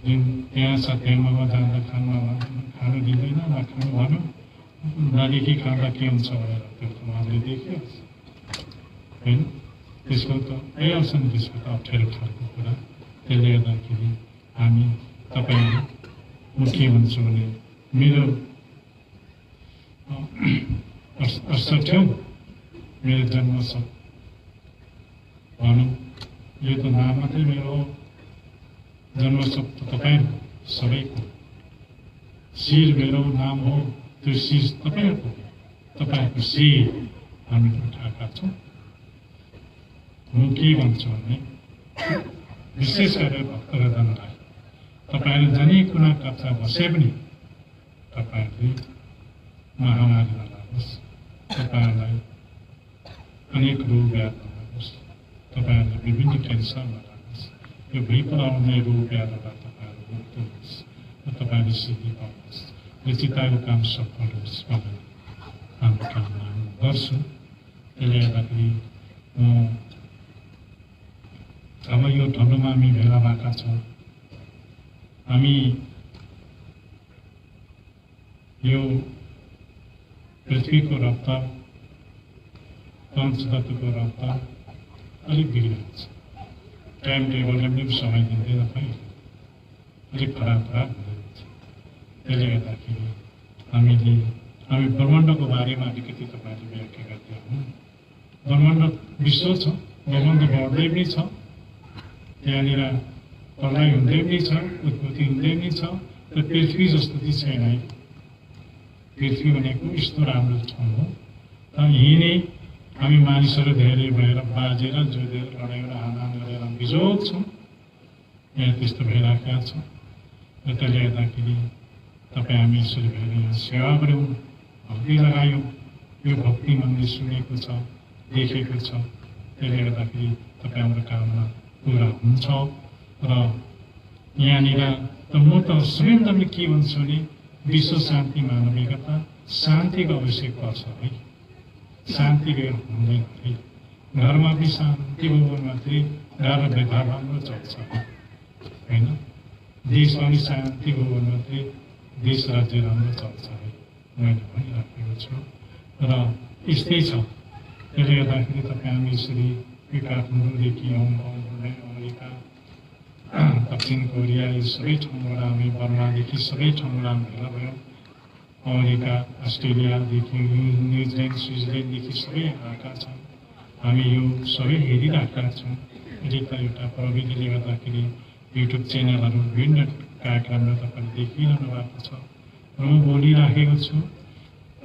जुन त्यहाँ सत्यामा जाँदा खानु दिँदैन, नखानु भन्यो, नदेखि खाँदा के हुन्छ भनेर त्यो त उहाँले देखियो होइन। त्यसको त भइहाल्छ नि, त्यसको त अप्ठ्यारो खालको कुरा। त्यसले गर्दाखेरि हामी तपाईँहरू म के भन्छु भने मेरो 68औं मेरो जन्म छ भनौँ। यो त नाम मात्रै मेरो जन्मोत्सव त तपाईँहरूको सबैको। शिर मेरो नाम हो, त्यो शिर तपाईँहरूको शिर हामी उठाएका छौँ। म के भन्छु भने विशेष गरेर भक्तजनलाई तपाईँहरू जनै कुना कक्षा बसे पनि तपाईँहरूले महामारी नलागोस्, तपाईँहरूलाई अनेक रोग व्याध नलागोस्, तपाईँहरूलाई विभिन्न क्यान्सर नलागोस्, यो भइपर आउने रोग व्याधबाट तपाईँहरू मुक्त होस् र तपाईँहरूले सिद्धि पाउनुहोस्, यो चिताएको काम सफल होस् भनेर हाम्रो कामना गर्छु। त्यसले गर्दाखेरि अब यो ढल्लोमा हामी भेला भएका छौँ। हामी यो पृथ्वीको रफ्तार, पञ्चतत्त्वको रफ्तार अलिक बिग्रिन्छ। टाइम टेबलले पनि समय दिँदैन, खै अलिक खराब हुँदैछ। त्यसले गर्दाखेरि हामी ब्रह्माण्डको बारेमा अलिकति तपाईँहरूले व्याख्या गर्दै हुनु। ब्रह्माण्ड विश्व छ, ब्रह्माण्ड बढ्दै पनि छ, त्यहाँनिर प्रलय हुँदै पनि छ, उत्पत्ति हुँदै पनि छ। र पृथ्वी जस्तो चाहिँ छैन। पृथ्वी भनेको यस्तो राम्रो ठाउँ हो। तर यहीँ नै हामी मानिसहरू धेरै भएर बाजेर जोडेर लडेर हाना गरेर बिजोग छौँ। यहाँ त्यस्तो भइराखेका छ। र त्यसले गर्दाखेरि तपाईँ हामी यसरी भएर यहाँ सेवा गऱ्यौँ, भक्ति लगायौँ। यो भक्ति हामीले सुनेको छ, देखेको छ। त्यसले गर्दाखेरि तपाईँ हाम्रो कामना पुरा हुन्छ। र यहाँनिर त म त सबैभन्दा के भन्छु भने विश्व शान्ति, मानविकता, शान्तिको आवश्यक पर्छ है। शान्ति बेर हुँदैन है। घरमा पनि शान्ति भयो भने मात्रै घर र व्यवहार राम्रो चल्छ होइन। देशमा पनि शान्ति भयो भने मात्रै देश राज्य राम्रो चल्छ है, मैले भनिराखेको छु। र यस्तै छ। त्यसले गर्दाखेरि तपाईँ हामी यसरी काठमाडौँदेखि हङकङ, अमेरिका, दक्षिण कोरिया, यो सबै ठाउँबाट हामी बर्मादेखि सबै ठाउँबाट हामी भेला भयौँ। अमेरिका, अस्ट्रेलियादेखि न्युजिल्यान्ड, स्विजरल्यान्डदेखि सबै आएका छन्। हामी यो सबै हेरिराखेका छौँ। एउटा प्रविधिले गर्दाखेरि युट्युब च्यानलहरू विभिन्न कार्यक्रमहरू तपाईँले देखिरहनु भएको छ र म बोलिराखेको छु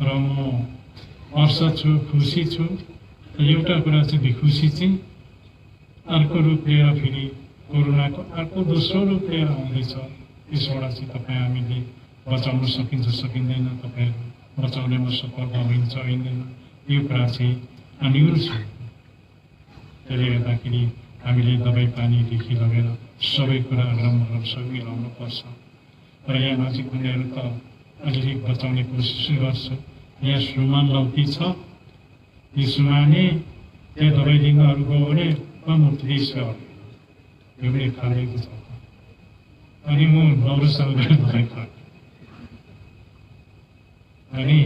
र म हर्ष छु, खुसी छु। एउटा कुरा चाहिँ खुसी चाहिँ अर्को रूप लिएर फेरि कोरोनाको अर्को दोस्रो रूप लिएर आउँदैछ। त्यसबाट चाहिँ तपाईँ हामीले बचाउन सकिन्छ सकिँदैन, तपाईँहरू बचाउनेमा सफल भइन्छ होइँदैन, यो कुरा चाहिँ अनिवार्य छ। त्यसले गर्दाखेरि हामीले दबाई पानीदेखि लगेर सबै कुरा अग्रम सबै मिलाउनुपर्छ। र यहाँ नजिक हुनेहरू त अलिअलि बचाउने कोसिस गर्छु। यहाँ सुमान लौकी छ, यो सुमाने त्यहाँ दबाई दिनहरू गयो भने मुक्ति छ, यो पनि खाँदैको छ। अनि म 9 साल दबाई खाएँ। अनि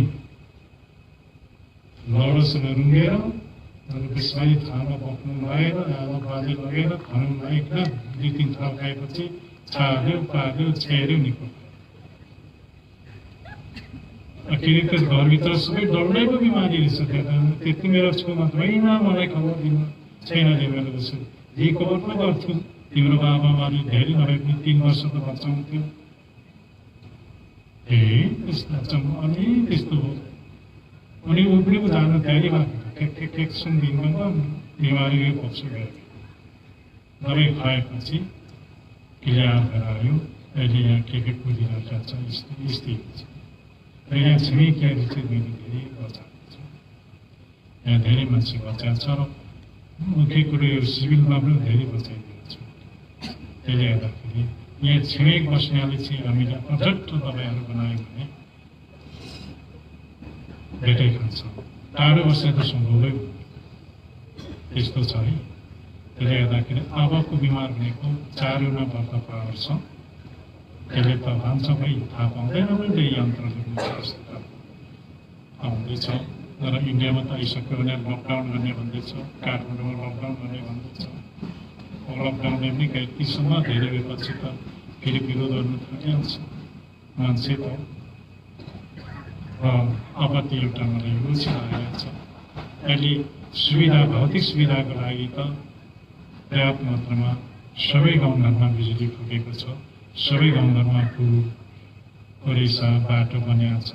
लौडसँग रुँगेर त्यसलाई थालमा पक्नु लगाएर बाली लगेर खानु लगाइकन 2-3 थाल खाएपछि छाड्यो, पार्यो, छेर्यो निको। किनकि घरभित्र सबै डल्लैको बिमारी रहेछ। त्यति मेरो छेउमा होइन, मलाई खबर दिनु छैन। मेरो जस्तो यही खबर पो गर्थ्यो। तिम्रो बाबामाले धेरै नभए पनि 3 वर्ष त बचाउँथ्यो। अनि त्यस्तो हो। अनि उब्रिएको जानु तयारी भएको एकछिन दिनमा बिमारीको पक्ष गयो। दबाई खुवाएपछि क्लियर भएर आयो। अहिले यहाँ के कुदिरहेका छ, यस्तै हुन्छ। र यहाँ छिमेकीहरू चाहिँ धेरै बचाएको छ। यहाँ धेरै मान्छे बचाएको छ र मुख्य कुरो यो सिभिलमा पनि धेरै बचाइदिएको छ। त्यसले गर्दाखेरि यहाँ छिमेक बस्नेले चाहिँ हामीले अझट्ट दबाईहरू बनायो भने भेटै खान्छ। टाढो बस्ने त सम्भवै हो, त्यस्तो छ है। त्यसले गर्दाखेरि अबको बिमार भनेको चारुमा व्रत पावर छ। त्यसले त भन्छ भाइ थाहा पाउँदैन भने यन्त्रले भन्दैछ र इन्डियामा त आइसक्यो भने लकडाउन गर्ने भन्दैछ, काठमाडौँमा लकडाउन गर्ने भन्दैछ। लकडाउनले पनि केहीसम्म धेरै भएपछि त फेरि विरोध गर्नु थालिहाल्छ मान्छे त। र अब त्यो एउटा मलाई रुचि लागेको छ। अहिले सुविधा, भौतिक सुविधाको लागि त पर्याप्त मात्रामा सबै गाउँघरमा बिजुली पुगेको छ, सबै गाउँघरमा पुल, खोरेसा, बाटो बनिएको छ,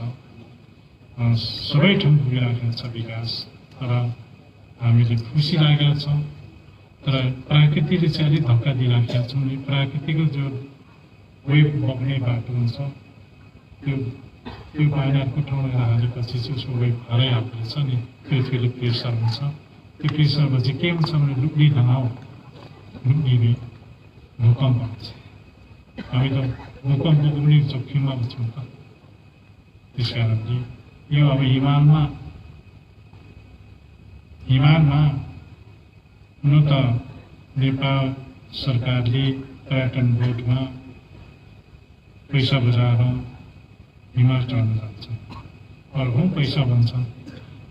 सबै ठाउँ पुगिराखेको छ विकास। र हामीले खुसी लागेका छौँ। तर प्रकृतिले चाहिँ अलिक धक्का दिइराखेका छौँ। प्राकृतिको जो वेभ बग्ने बाटो हुन्छ त्यो पानीको ठाउँमा हालेपछि चाहिँ उसको वेभ हराइहाल्दो छ नि, पृथ्वीले प्रेसर हुन्छ। त्यो प्रेसरमा चाहिँ के हुन्छ भने लुक्ने तनाव, लुक्ने भूकम्प हुन्छ। हामी त भूकम्पको पनि जोखिममा छौँ त। त्यस कारणले यो अब हिमालमा हुन त नेपाल सरकारले पर्यटन बोर्डमा पैसा बुझाएर हिमाल चढ्न जान्छ। अर्को पैसा भन्छन्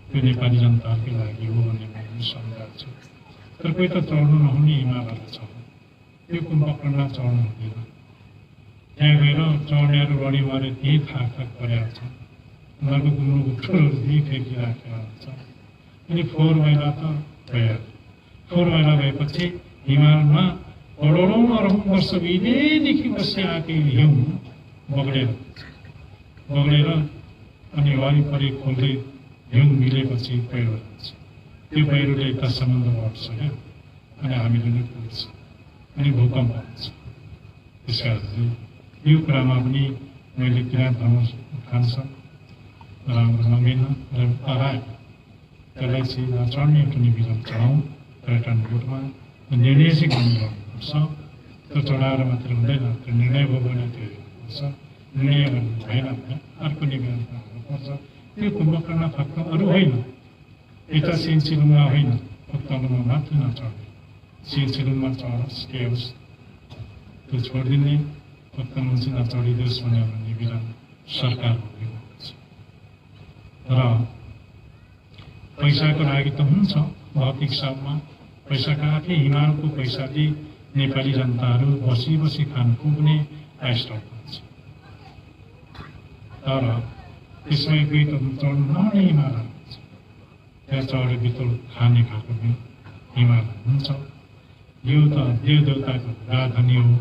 त्यो नेपाली जनताकै लागि हो भन्ने मैले सम्झाउँछु। तर कोही त चढ्नु नहुने हिमालहरू छ, त्यो कुम्भकर्ण चढ्नु हुँदैन। त्यहाँ गएर चढ्नेहरू बढी मरे त्यही थाक परेको छ। उनीहरूको गुम्नुको ठुलो त्यही फेरिराखेको हुन्छ। अनि फोहोर मैला त भइहाल्यो। फोहोर मैला भएपछि हिमालमा करोडौँ अरबौँ वर्ष उहिलेदेखि बसिआएको हिउँ बगडेर अनि वरिपरि खोल्दै हिउँ मिलेपछि पहिरो जान्छ। त्यो पहिरोले यता समुद्र बढ्छ क्या, अनि हामीले नै पुग्छ, अनि भूकम्प हुन्छ। त्यस कारणले यो कुरामा पनि मैले किराँत धर्म खान्छ राम्रो नमिल्न र हरायो। त्यसलाई चाहिँ नचढ्ने एउटा निवेदन चढाउँ पर्यटन बोर्डमा। निर्णय चाहिँ गर्नुपर्छ, त्यो चढाएर मात्रै हुँदैन, त्यो निर्णय भयो भने त्यो हेर्नुपर्छ। निर्णय गर्नु भएन भने अर्को निवेदन गर्नुपर्छ। त्यो कुम्भकर्ण फक्त अरू होइन, यता सिन्सिलुङमा होइन, फक्तलुङमा मात्र नचढ्ने। सिन्सिलुङमा चढोस् के होस्, त्यो छोडिदिने, फक्तलुङ चाहिँ नचढिदियोस् भन्ने एउटा निवेदन सरकारको छ। र पैसाको लागि त हुन्छ भौतिक हिसाबमा, पैसा कहाँ थिए? हिमालको पैसाले नेपाली जनताहरू बसी खान पुग्ने आइस्टक हुन्छ। तर त्यसमै कोही त चढ्नु नहुने हिमालहरू हुन्छ, त्यहाँ चढेर बितुल खाने खालको पनि हिमालहरू हुन्छ। यो त देवदेवताको राजधानी हो,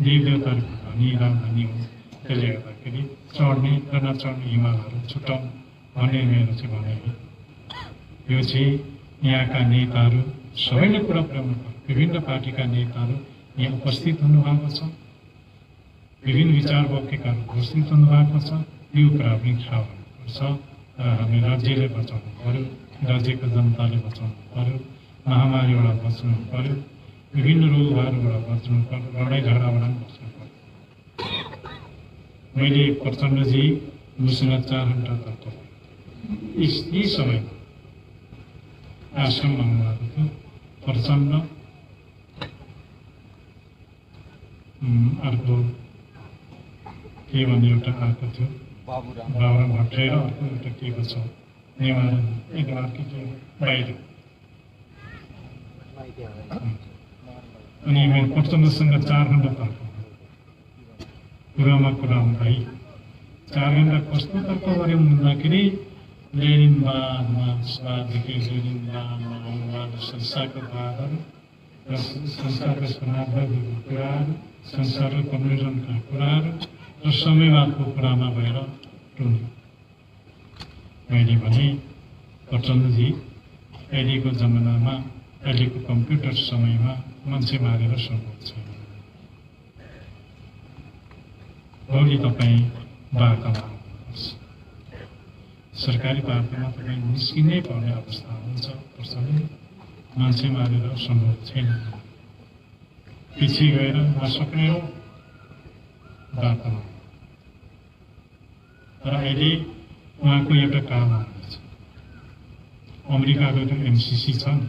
देवदेवताहरूको धनी राजधानी हो। त्यसले गर्दाखेरि चढ्ने र नचढ्ने हिमालहरू छुट्याउँ भन्ने मेरो चाहिँ भनाइ हो। यो चाहिँ यहाँका नेताहरू सबैले कुरा पुर्याउनु पर्यो। विभिन्न पार्टीका नेताहरू यहाँ उपस्थित हुनुभएको छ, विभिन्न विचार बोकेकाहरू उपस्थित हुनुभएको छ। यो कुरा पनि थाहा हुनुपर्छ। र हामी राज्यले बचाउनु पर्यो, राज्यको जनताले बचाउनु पर्यो, महामारीबाट बच्नु पर्यो, विभिन्न रोगहरूबाट बच्नु पर्यो, लडाइँ झगडाबाट बच्नु पर्यो। मैले प्रचण्डजी मसँग 4 घण्टा तर्क यी समयमा आश्रम आउनुभएको थियो। प्रचण्ड, अर्को के भन्ने एउटा आएको थियो बाबुराम भट्टराई, र अर्को एउटा के को छ नेवार के बाहिर। अनि मैले प्रचण्डसँग 4 घण्टा तर्क कुरामा कुरा हुँदै 4 घण्टा कस्तो तर्क गऱ्यौँ भन्दाखेरि लेनिनवाद, मार्क्सवाददेखि लेनिनवाद, संसारको वादहरू र संसारको समाजवादीको कुराहरू, संसारको कम्युनिजमका कुराहरू र समयवादको कुरामा भएर टुङ्ग्यो। मैले भने प्रचण्डजी, अहिलेको जमानामा, अहिलेको कम्प्युटर समयमा मान्छे मारेर सम्भव छैन। भोलि तपाईँ वार्तामा आउनुपर्छ, सरकारी वार्तामा तपाईँ निस्किनै पर्ने अवस्था हुन्छ। मान्छे मारेर सम्भव छैन। पछि गएर नसक्ने हो वार्तामा। तर अहिले उहाँको एउटा काम आउँदैछ। अमेरिकाको एउटा एमसिसी छ नि,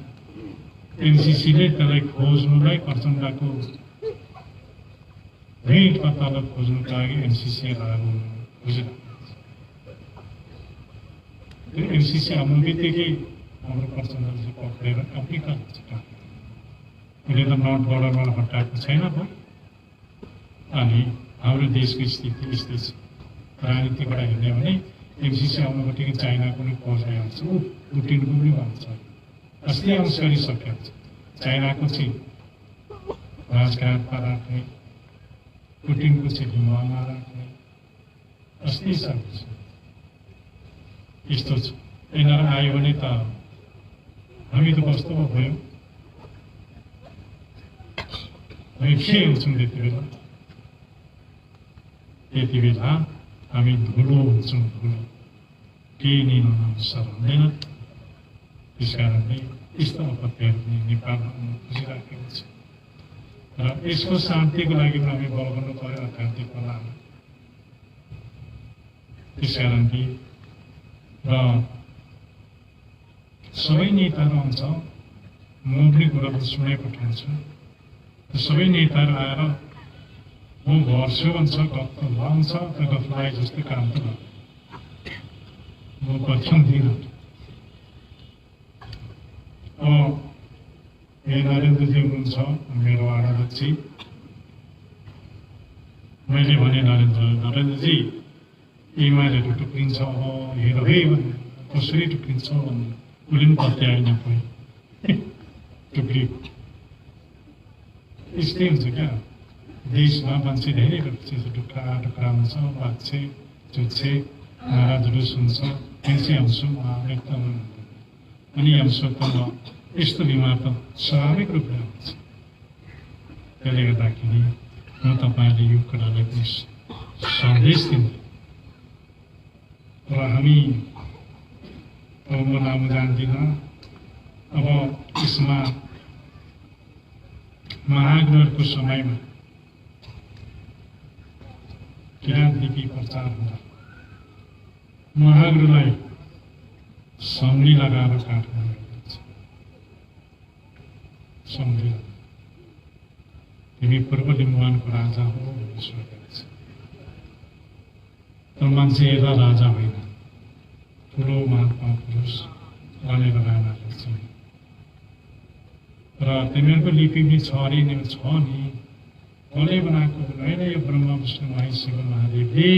एमसिसीले त्यसलाई खोज्नुलाई प्रचण्डको भेटमा तलब खोज्नुको लागि एमसिसी लागु खोजिरहेको छ। त्यो एमसीसी आउनु बित्तिकै हाम्रो प्रचण्डजी पक्रेर अफ्रिका उसले त नर्थ बोर्डरमा हटाएको छैन पो। अनि हाम्रो देशको स्थिति यस्तै छ। राजनीतिबाट हेर्ने भने एमसीसी आउनु बित्तिकै चाइनाको पनि खोज आउँछ, पुटिनको पनि आउँछ, अस्ति आउँछ गरिसकेको छ। चाइनाको चाहिँ राजघाटमा राख्ने, पुटिनको चाहिँ हिमालमा राख्ने, अस्ति सक्छ। यस्तो छ। यिनीहरू आयो भने त हामी त कस्तो भयो, हामी के हुन्छौँ त्यति बेला हामी धुलो हुन्छौँ, धुलो, केही नै नमस्कार हुँदैन। त्यस कारणले यस्तो आपत्तिहरू पनि नेपालमा आउन खोजिराखेको छ र यसको शान्तिको लागि पनि हामी बल गर्नु पर्यो आध्यात्मिक बलमा। त्यस कारणले र सबै नेताहरू आउँछ, म पनि कुरा सुनाइपठाउँछु। सबै नेताहरू आएर म गर्छु भन्छ, गफ लाउँछ, त्यो गफलाई जस्तै काम त म पछ्याउँदिनँ। नरेन्द्रजी हुनुहुन्छ मेरो आडलजी, मैले भने नरेन्द्रजी इमारहरू टुक्रिन्छ, हेर है कसरी टुक्रिन्छ भन्ने उसले पनि पत्याएन कोही टुक्रिएको। यस्तै हुन्छ क्या, देशमा मान्छे धेरै चिज टुक्रा टुक्रा हुन्छ, बाँच्छे चुच्छे नारा जुलुस हुन्छ, त्यसै आउँछु एकदम। अनि आउँछु त यस्तो बिमार त स्वाभाविक रूपले आउँछ। त्यसले गर्दाखेरि म तपाईँले यो कुरालाई पनि सन्देश दिन्छु। र हामी म नाम जान्दिनँ, अब यसमा महाग्रहको समयमा किराँतलिपि प्रचार हुँदा महाग्रहलाई सम्झी लगाएर काट्नु सम्झी, तिमी पूर्व लिम्बुवानको राजा हो भन्ने सोचेको छ। तर मान्छे यता राजा होइन, ठुलो महात्मा पुरुष भनेर राजाको छ। र तिमीहरूको लिपि पनि छ अरे नि, छ नि, कसले बनाएको होइन। यो ब्रह्मा विष्णु महेश शिव महादेवले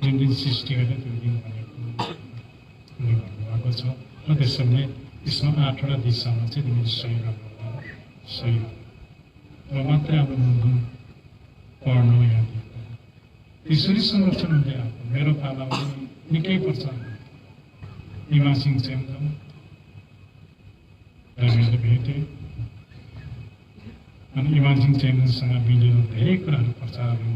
जुन दिन सृष्टि गरेर त्यो दिन भनेको भन्नुभएको छ। र त्यसैले यसमा 8वटा दिशामा चाहिँ तिमीले सही गर्नु, सही र मात्रै अब पढ्नु यहाँ त्यसरी संरक्षण हुँदै आएको। मेरो पालामा निकै पर्छ हिमासिङ चेम्जम मैले भेटेँ। अनि इमानसिंह चेम्जनसँग मिलेर धेरै कुराहरू प्रचारहरू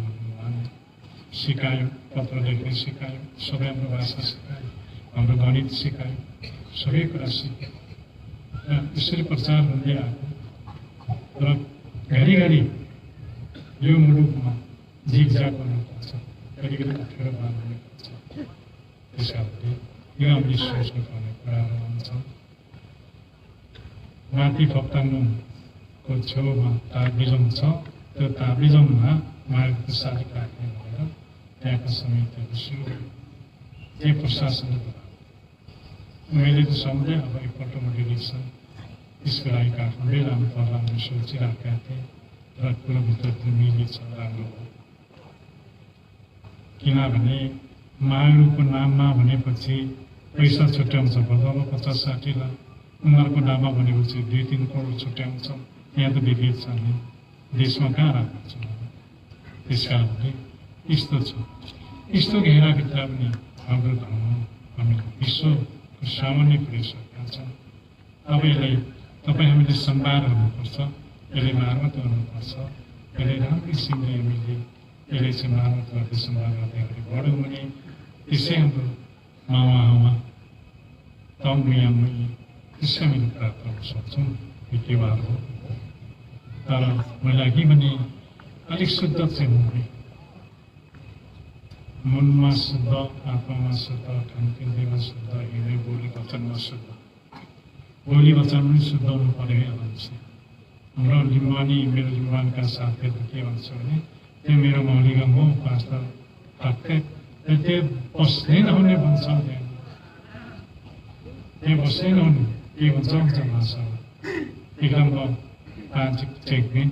सिकायो, पत्र लेख्ने सिकायो, सबै हाम्रो भाषा सिकायो, हाम्रो गणित सिकायो, सबै कुरा सिक्यो। र यसरी प्रचार हुँदै आएको। र घरिघरि यो मुलुकमा झिकझाक गर्नुपर्छ, घरिघरि अप्ठ्यारो बाँध्नुपर्छ। त्यस कारणले यो हामीले सोच्नुपर्ने कुराहरू हुन्छ। माथि फक्ताङको छेउमा ताबिजम छ, त्यो ताबिजममा मार्गको सालिक राख्ने भनेर त्यहाँका समितिहरू सुरु त्यही प्रशासनले मैले त सम्झेँ। अब एकपल्ट मैले इलेक्सन त्यसको लागि काठमाडौँ लानु पर्ला भनेर सोचिराखेका थिएँ। र कुरोभित्र त्यो मिलेछ, राम्रो हो। किनभने माग्नुको नाममा भनेपछि पैसा छुट्याउँछ, भदौलो 50-60 लाख, उनीहरूको नाममा भनेपछि 2-3 करोड छुट्याउँछ। यहाँ त विभेद छ नि, देशमा कहाँ राम्रो छ। त्यस कारणले यस्तो छ। यस्तो घेराभित्र पनि हाम्रो धर्म हामी विश्वको सामान्य पुर्याइसकेका छौँ। अब यसलाई हामीले सम्भार गर्नुपर्छ, यसले मार्मत गर्नुपर्छ। यसले राम्रो किसिमले हामीले यसले चाहिँ मार्मत गर्दै सम्भार गर्दै अगाडि बढ्यौँ भने त्यसै हाम्रो मामा तङ्गयामै त्यसै हामीले प्राप्त गर्न सक्छौँ। यो त्यौहार हो। तर मैले अघि भने अलिक शुद्ध चाहिँ हुने, मनमा शुद्ध, आत्मामा शुद्ध, खानपिनमा शुद्ध, हृदय बोली वचनमा शुद्ध। बोली वचन पनि शुद्ध हुनु पर्यो है भन्छ। हाम्रो लिम्बानी, मेरो लिम्बानका साथीहरू के भन्छ भने त्यो मेरो मौलिकम हो, पास्ता ठक्कै त्यो बस्दै नहुने भन्छ। ये बस्दैन हुनु के हुन्छ हुन्छ भाषा एकदम चेकबिन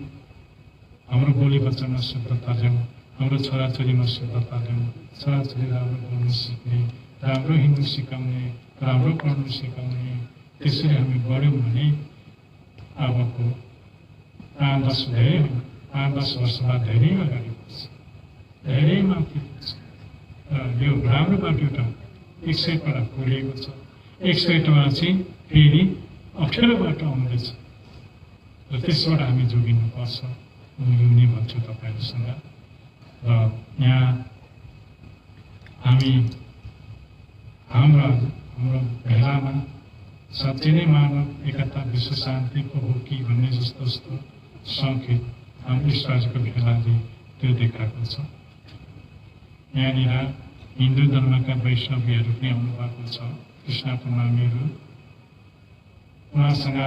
हाम्रो बोली बच्चामा शुद्धता ल्याउँ हाम्रो छोराछोरीमा शुद्धता ल्याउँ छोराछोरी राम्रो बोल्नु सिक्ने राम्रो हिँड्नु सिकाउने राम्रो पढ्नु सिकाउने त्यसरी हामी बढ्यौँ भने अबको 5-10 वर्षमा धेरै अगाडि बढ्छ धेरै माथि पुग्छ यो राम्रो बाटो एउटा 100 खोलिएको छ 100 चाहिँ फेरि अप्ठ्यारो बाटो आउँदैछ र त्यसबाट हामी जोगिनुपर्छ म नै भन्छु तपाईँहरूसँग र यहाँ हामी हाम्रो भेलामा साँच्चै नै मानव एकता विश्व शान्तिको हो कि भन्ने जस्तो सङ्केत हाम्रो ईश्वरको भेलाले त्यो देखाएको छ यहाँनिर हिन्दू धर्मका वैष्णवीहरू पनि आउनुभएको छ कृष्ण प्रणामीहरू उहाँसँग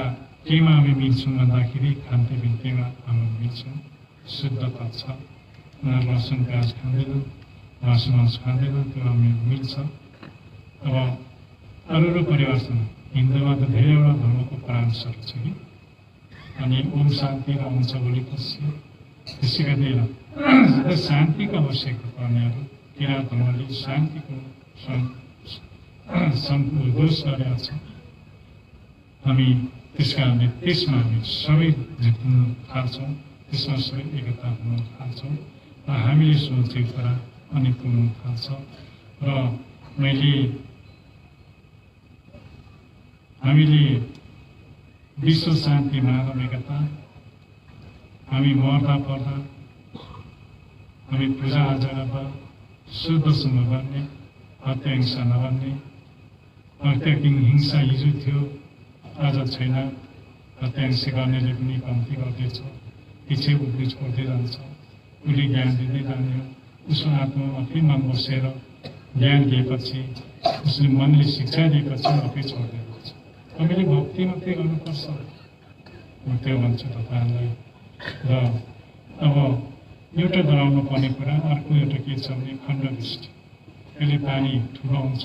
केमा हामी मिल्छौँ भन्दाखेरि खान्ते बिन्तीमा हामी मिल्छौँ शुद्धता छ उनीहरू लसुन प्याज खाँदैनन् मासु मांस खाँदैनन् त्यो हामी मिल्छ अब अरू परिवारसँग हिन्दूमा त धेरैवटा धर्मको परामर्शहरू छ कि अनि ओम शान्ति र आउँछ भोलिपछि त्यसै गर्दै शान्तिको आवश्यकता पर्नेहरू किराँत धर्मले शान्तिको दोष गरेका छ हामी त्यस कारणले त्यसमा हामी सबै जित्नु थाल्छौँ त्यसमा सबै एकता हुन थाल्छौँ र हामीले सोचेको कुरा अनि पुग्नु थाल्छ र हामीले विश्व शान्ति मानव एकता हामी मर्दा पर्दा हामी पूजा आजा गर्दा शुद्धसँग गर्ने हत्या हिंसा नगर्ने हत्या हिंसा हिजो थियो आज छैन हत्या हिंसा गर्नेले पनि कम्ती गर्दैछ पछि उठ्ने छोड्दै जान्छ उसले ज्ञान दिँदै जाने हो उसको आत्मामा आफैमा बसेर ज्ञान दिएपछि उसले मनले शिक्षा दिएपछि आफै छोड्दै जान्छ हामीले भक्ति मात्रै गर्नुपर्छ म त्यो भन्छु तपाईँहरूलाई र अब एउटा डराउनु पर्ने कुरा अर्को एउटा के छ भने खण्डवृष्टि कहिले पानी ठुलो हुन्छ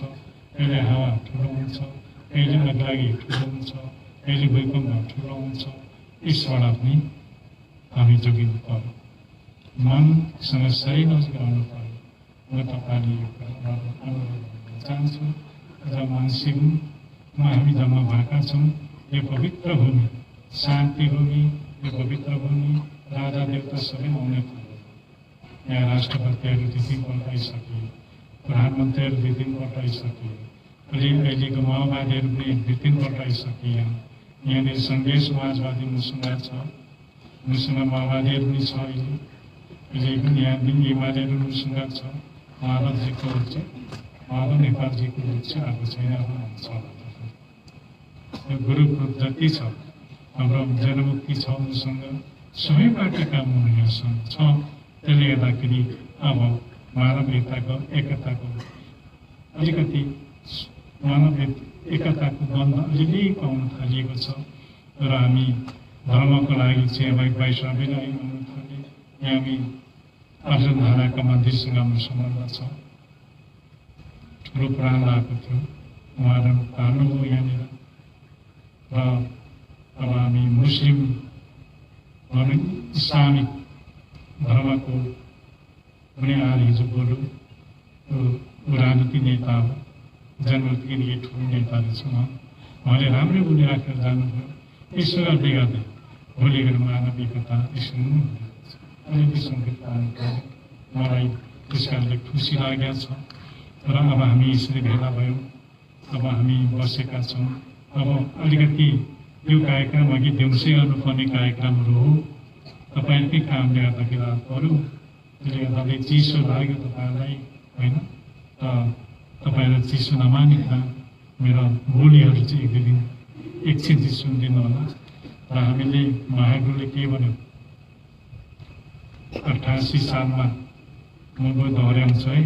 कहिले हावा ठुलो हुन्छ कहिले अग्लागी ठुलो हुन्छ कहिले भूकम्प ठुलो हुन्छ यसबाट पनि हामी जोगिनु पर्यो मनसँग सही नजिकाउनु पर्यो म तपाईँले यो कुरा अनुरोध चाहन्छु र मानसिकमा हामी जम्मा भएका छौँ यो पवित्र भूमि शान्ति भूमि यो पवित्र भूमि राजा देवता सबै आउने थाल्यो यहाँ राष्ट्रपतिहरू 2-3 आइसके प्रधानमन्त्रीहरू 2-3 आइसके अहिलेको माओवादीहरू पनि 2-3 आइसके यहाँनिर सङ्घीय समाजवादी मुसलमान छ मुसलमान माओवादीहरू पनि छ अहिले पनि यहाँदेखि एमालेहरू मुसलमान छ माधवजीको माधव नेपालजीको चाहिँ आएको छैन हुन्छ यो गुरुको जति छ हाम्रो जनमुक्ति छ उसँग सबै पार्टीका मुनिहरू छ त्यसले गर्दाखेरि अब मानव एकताको अलिकति मानव एकताको बन्ध अलिअलि पाउन थालिएको छ र हामी धर्मको लागि चाहिँ अब वैष्णवलाई आउनु थाले यहाँ हामी अर्जुन धाराका मन्दिरसँग हाम्रो सम्बन्ध छ ठुलो प्राण लागेको थियो उहाँहरू पाल्नुभयो यहाँनिर र अब हामी मुस्लिम इस्लामिक धर्मको पनि आज हिजो बोल्यो राजनीति नेता हो जनमुक्तिको निकै ठुलो नेताहरू छ उहाँले राम्रै बोलिराखेर जानुभयो यसो गर्दै गर्दै भोलि गएर मानविकता यसो अलिकति सङ्केत पाउनु पर्यो मलाई त्यस कारणले खुसी लागेको छ र अब हामी यसरी भेला भयौँ अब हामी बसेका छौँ अब अलिकति यो कार्यक्रम अघि देउसे गर्नुपर्ने कार्यक्रमहरू हो तपाईँकै कामले गर्दाखेरि रात पऱ्यो त्यसले गर्दाखेरि चिसो लाग्यो तपाईँहरूलाई होइन तपाईँलाई चिसो नमानिकन मेरो बोलीहरू चाहिँ एक दुई दिन एकछिन चाहिँ सुनिदिनु होला र हामीले महागुरुले के भन्यो 88 सालमा म दोहोऱ्याउँछु है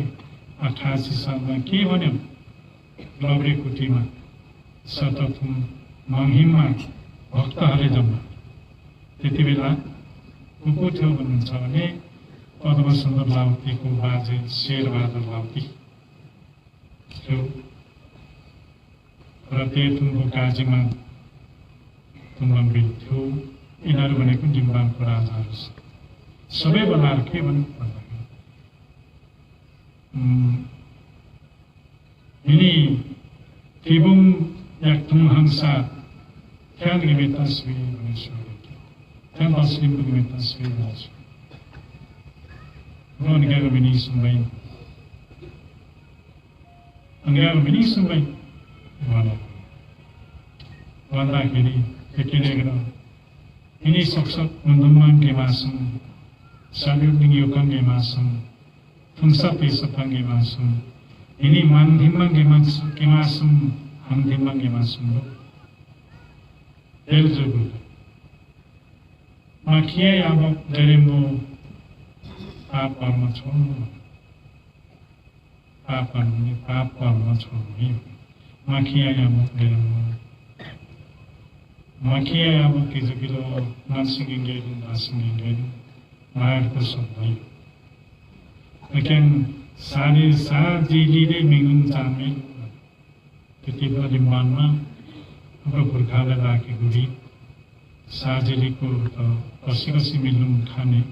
88 सालमा के भन्यो लब्रेकुटीमा सतथुम मङ्हिममा भक्तहरूले जम्मा त्यति बेला को थियो भन्नुहुन्छ भने पद्म सुन्दर लाउतीको बाजे शेरबहादुर लाउती थियो र तेतुङको काजीमा तुङबिल थियो। यिनीहरू भनेको जिम्बाङको राजाहरू सबै बनाएर के भन्नु भन्दाखेरि यिनी तिबुङ याक्थुङ हंसा त्यान गिमेता स्वी भने सोधेको त्यान बस्लिम गिमेता स्वी भने Anggaga mini sumbai, anggaga mini sumbai, wala kiri, kekine kira, ini sok mendumang kemasum, salut ningiyukang kemasum, tungsa pesapang kemasum, ini mandimang kemasum, handimang kemasum, elzugu, makia yabok deremu. पाप कर्म छोड्नु पाप कर्म छोड्नु माखिया अब किलो नसिंगेरू नासिंगेरू मायाको सबै लेकिन सारी जिलीले मिगुन चामे त्यति बेला मनमा हाम्रो पुर्खाले राखेको रीत साजिलीको त कसी मिलुङ खाने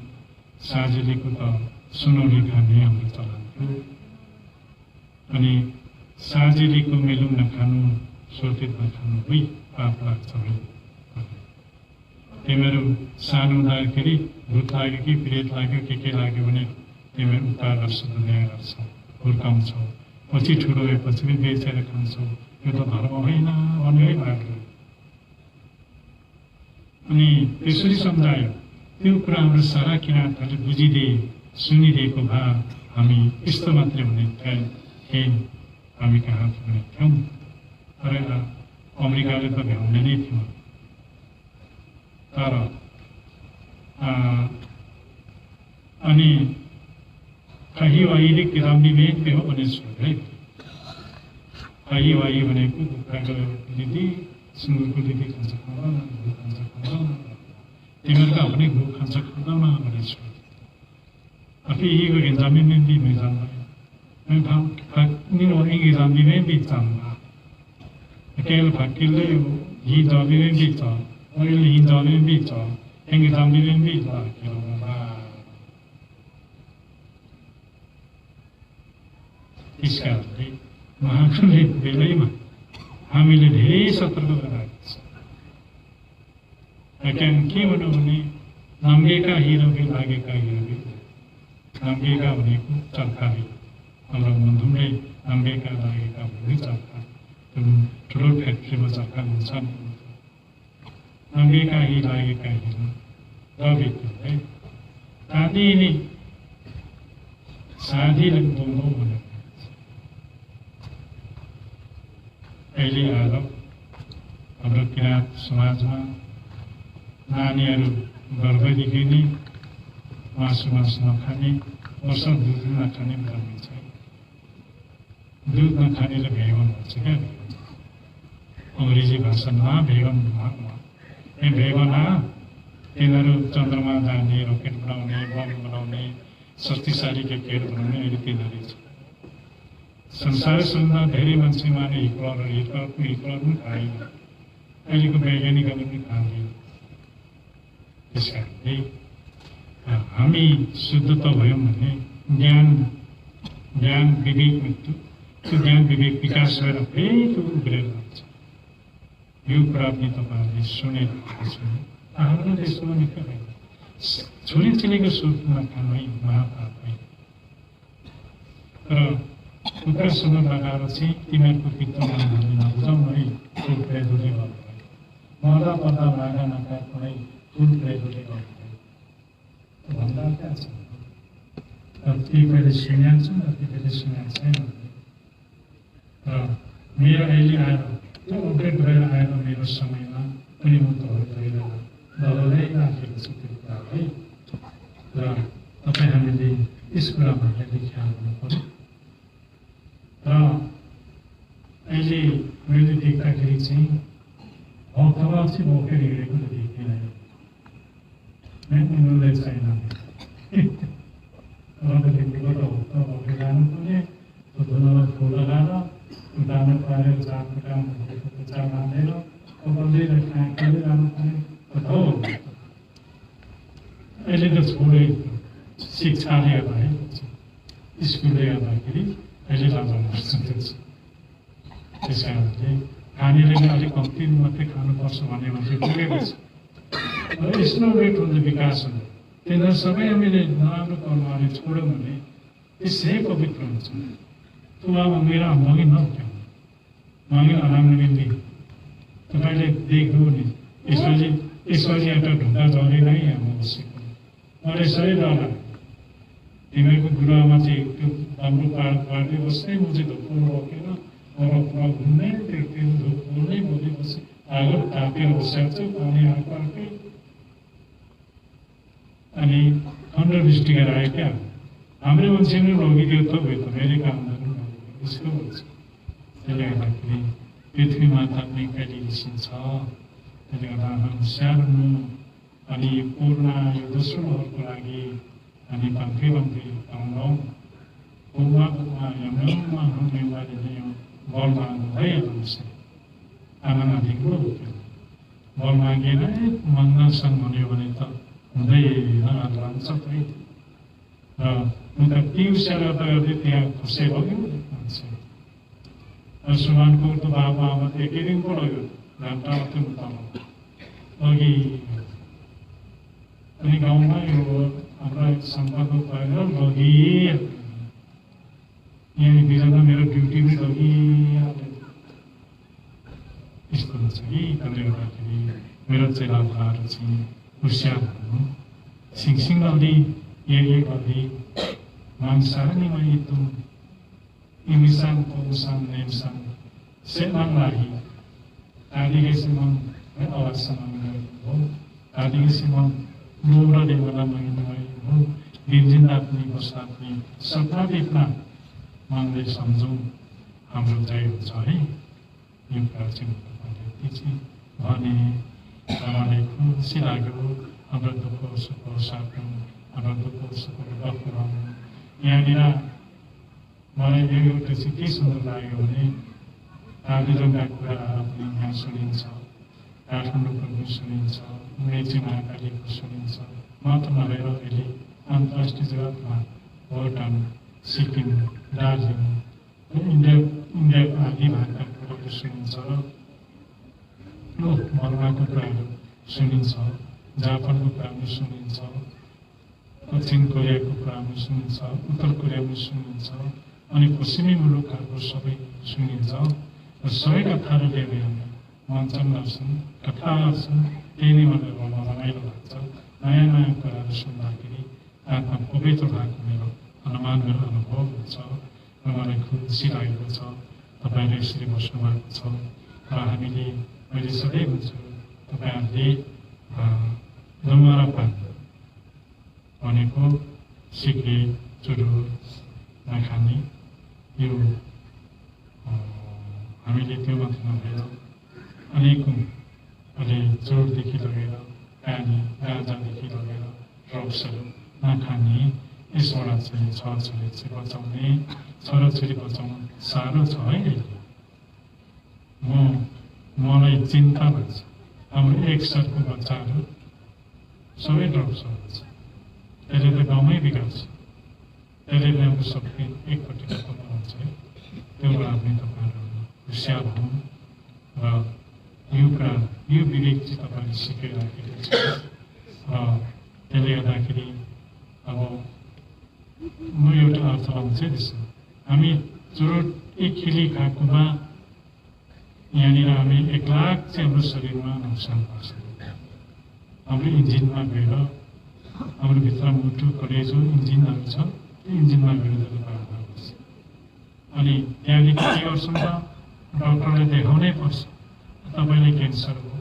साजिलीको त सुनौली खाने हाम्रो चलन थियो अनि साजिलीको मिलुङ नखानु सोर्तित नखानु हुई पाप लाग्छ है तिमीहरू सानो हुँदाखेरि भूत लाग्यो कि प्रेत लाग्यो के लाग्यो भने तिमीहरू उता गर्छ दुनियाँ गर्छ हुर्काउँछौ पछि ठुलो भएपछि पनि बेचेर खान्छौ यो त धर्म होइन भन्ने लाग्यो अनि त्यसरी सम्झायो त्यो कुरा हाम्रो सारा किराँतहरूले बुझिदिए सुनिदिएको भए हामी यस्तो मात्रै हुने थियौँ हामी कहाँ पुग्ने थियौँ तर अमेरिकाले त भ्याउने नै थियो तर अनि कहीँ अहिले किरामी मेन पे हो भने सोधे कहीँ वाही भनेको कुखुराको दिदी सुँगुरको दिदी खान्छ खाँदैन खान्छ खाँदैन तिमीहरूका पनि घु खान्छ खाँदैन भने सोधे tapi ibu kenzami membi mezamba memang ni orang ingin kenzami membi zamba kalau fakir le hi kenzami membi zamba orang le kenzami membi zamba ingin kenzami membi zamba kalau त्यसकारणले महाकालले बेलैमा हामीले धेरै सतर्क गराएको छ के भनौँ भने नम्बेका हिरोले लागेका हिरोले नम्बेका भनेको चर्खाले हाम्रो बन्धुले नम्बेका लागेका भने चर्खा ठुलो फ्याक्ट्रीमा चर्खा हुन्छ नि नम्बेका लागेका हिरो रविले आदिले साधीले बोल्नु भनेको अहिले आएर हाम्रो किराँत समाजमा नानीहरू गर्भदेखि नै मासु नखाने वर्ष दुध नखाने भन्ने छ दुध नखानेले भेगन भन्छ क्या अङ्ग्रेजी भाषामा भेगन भेगन तिनीहरू चन्द्रमा जाने रकेट बनाउने बम बनाउने शक्तिशाली केकेहरू बनाउने अहिले तिनीहरू छ संसार सबभन्दा धेरै मान्छे माने हिटलर पनि खाएन अहिलेको वैज्ञानिकहरू पनि खाँदैन त्यस कारणले हामी शुद्ध त भयौँ भने ज्ञान विवेक त्यो ज्ञान विवेक विकास भएर फेरि त्यो उब्रेर जान्छ यो कुरा पनि तपाईँहरूले सुनेर हाम्रो देशमा निकै होइन छोरी चेलीको सुरमा खानु है महापाप है तर कुखुरासँग लगाएर चाहिँ तिमीहरूको पित्तमा हामीले नबुझाउँ है फुल प्रेजोले गर्नुभयो मर्दा पर्दा मागा नखाए कुनै फुल प्रेजोले गर्नुभयो भन्दा कहाँ छ ती कहिले सुनेको छ ती कहिले सुनेको छैन र मेरो अहिले आएर त्यो अपडेट भएर आएर मेरो समयमा पनि म तपाईँहरू दलले राखेको छु त्यो कुरा है र तपाईँ हामीले यस कुरामा हेर्दै ख्याल गर्नु पर्यो र अहिले मैले देख्दाखेरि चाहिँ भक्तमा चाहिँ बोकेर हिँडेको त देखेन उनीहरूले छैन देखेको त भक्त बोकेर जानु पर्ने धुनमा फुल लगाएर दाना पारेर जातको काम भनेको बच्चा बाँधेर कपालेर काँकेर जानु पर्ने कता हो। अहिले त छोडे शिक्षाले गर्दा स्कुलले गर्दाखेरि अहिले लानुपर्छ। त्यस कारणले खानेले अलिक कम्ती मात्रै खानुपर्छ भन्ने मान्छे पुगेको छ। स्लोवेट हुन्छ विकास हुन्छ। त्यसलाई सबै हामीले नराम्रो कर्मले छोड्यौँ भने त्यसै पवित्र हुन्छ। तुम मेरा मगी नउठ्याउनु मगी आराम मिल्ने तपाईँले देख्नु नि यसरी एउटा ढुङ्गा जले नै हामी बसेको मलाई यसरी डर लाग्यो। तिमीहरूको गुरुआमा चाहिँ त्यो राम्रो पार्दै बस्दै म चाहिँ धुप्पो रोकेर पुरा घुम्दै त्यो धुप्पो नै बोली बसेँ। आगो तापेर बसेको छु पानी आएको अनि खण्ड दृष्टिका आयो क्या हाम्रो मान्छे नै लगिदियो त भयो त मेरो काम गर्नु यसको भन्छ। त्यसले गर्दाखेरि पृथ्वी माता पनि कहिले निस्किन्छ। त्यसले गर्दा होसियार हुनु अनि पूर्ण यो दोस्रो लहरको लागि हामी बाँध्दै आउँछौँ। पूर्णमा यमुनामा हुने बारेले यो बल माग्नु भइहाल्नुहोस्। आनन्द अधिकको बल मागेर मङ्गलसँग भन्यो भने त हुँदैन लान्छ खै। र उता तिउसेर त गर्दै त्यहाँ खुसै लग्यो मान्छे। र सुमानको त बाबा आमा त एकै दिन पो लग्यो घन्टा मात्रै उतामा अघि। अनि गाउँमा यो हाम्रा सम्पादक भएर लगिहाल्यो। यहाँ दुईजना मेरो ड्युटी पनि लगिहाल्यो। यस्तो हुन्छ कि त्यसले गर्दाखेरि मेरो चेलाहरू चाहिँ होसियार हुनु सिङसिङ गर्दै ये गर्दै मांसाहारीमा itu imisan pengusaha nemsan senang lagi tadi kesimang awasan mengenai tadi kesimang nura di mana mengenai dinjin apni bosapni serta dipna mangde samjung हाम्रो चाहिँ हुन्छ है। यो प्राचीन चाहिँ भने मलाई खुसी लाग्यो। हाम्रो दुःख सुख साथमा हाम्रो दुःख सुख गफुराउनु यहाँनिर मलाई यो एउटा चाहिँ के सुन्दर लाग्यो भने आदिजनका कुराहरू पनि यहाँ सुनिन्छ। काठमाडौँको पनि सुनिन्छ, मेची महाकालीको सुनिन्छ। मात्र नभएर अहिले अन्तर्राष्ट्रिय जगतमा भुटान सिक्किम दार्जिलिङ इन्डियाको आदि भागका कुराहरू सुनिन्छ। बर्माको कुराहरू सुनिन्छ, जापानको कुराहरू सुनिन्छ, दक्षिण कोरियाको कुराहरू सुनिन्छ, उत्तर कोरियामा सुनिन्छ, अनि पश्चिमी मुलुकहरूको सबै सुनिन्छ। र सबै कथाहरू ल्याएर वाचन गर्छन्, कथा गर्छन्। त्यही नै मलाई रमाइलो लाग्छ। नयाँ नयाँ कुराहरू सुन्दाखेरि आत्मा पवित्र भएको मेरो अनुमान मेरो अनुभव हुन्छ। र मलाई खुसी लागेको छ तपाईँले यसरी बस्नुभएको छ। र हामीले मैले सधैँ भन्छु तपाईँहरूले जमरापान भनेको सिगरेट चुरोट नखाने यो हामीले त्यो मात्र नभएर अनेकौँ अहिले चोरदेखि लगेर पानी गाँजादेखि लगेर ड्रग्सहरू नखाने यसबाट चाहिँ छोराछोरी चाहिँ बचाउने छोराछोरी बचाउनु साह्रो छ है। मलाई चिन्ता लाग्छ हाम्रो 1 सालको बच्चाहरू सबै ड्रग्सहरू छ। त्यसले त गाउँमै बिगार्छ। त्यसले ल्याउनु सक्ने एकपट्टिको कुरा हुन्छ है। त्यो कुरा पनि तपाईँहरू होसियार हुनु र यो विवेक चाहिँ तपाईँले सिकिराखेको छ। र त्यसले गर्दाखेरि अब म एउटा अर्थ लाउँछु त्यसो हामी चुरोट एक खिली खाएकोमा यहाँनिर हामी 1 लाख चाहिँ हाम्रो शरीरमा नोक्सान पर्छ। हाम्रो इन्जिनमा गएर हाम्रो भित्र मुटु कलेजो इन्जिनहरू छ, त्यो इन्जिनमा गएर पर्छ। अनि त्यहाँदेखि के गर्छौँ त डक्टरले देखाउनै पर्छ। तपाईँले क्यान्सर हो,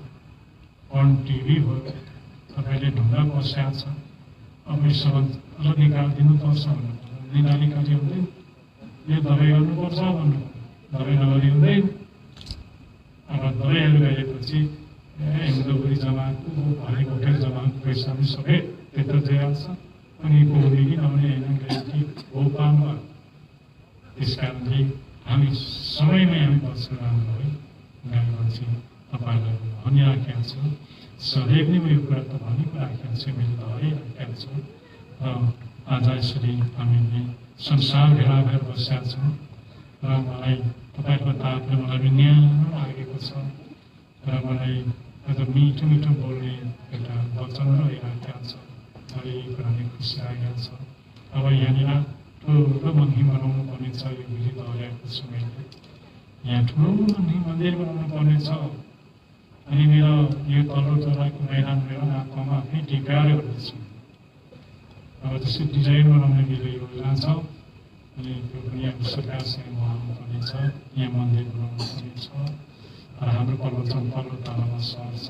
कर्न टिभी हो, तपाईँले ढुङ्गा बस्या छ, अब यसो निकालिदिनुपर्छ भन्नु निकाली हुँदैन। यो दबाई गर्नुपर्छ भन्नु दबाई नगरी हुँदैन। अब दबाईहरू गएपछि हिउँदोभरि जमाएको भरेको होटेल जमाएको पैसा पनि सबै त्यत्रो जाइहाल्छ। अनि पौडी कि नहुने होइन कि भोपालमा। त्यस कारणले हामी समयमै हामी बसेर राम्रो है। मान्छे तपाईँलाई भनिराखेको छु, सधैँ पनि म यो कुरा त भनिराखेको छु, मैले हराइराखेको छु र आज यसरी हामीले संसार भेलाभेर बसेका छौँ र मलाई तपाईँको तातले मलाई पनि न्यानो लागेको छ र मलाई एउटा मिठो मिठो बोल्ने एउटा वचन रहिराखेको छ र यही कुराले खुसी लागेको छ। अब यहाँनिर ठुलो मन्दिर बनाउनु पर्ने छ, यो बुझी दोहोऱ्याएको छु मैले। यहाँ ठुलो मन्दिर बनाउनु पर्ने छ अनि मेरो यो तल्लो तलाको मैदान मेरो आत्मामा आफै टिकाएको छु। अब त्यसै डिजाइन बनाउने मेरो योजना छ अनि त्यो पनि अब सरकारसँग बनाउनु पर्ने छ, यहाँ मन्दिर बनाउनु पर्ने छ र हाम्रो प्रवचन तल्लो तलामा सहर छ,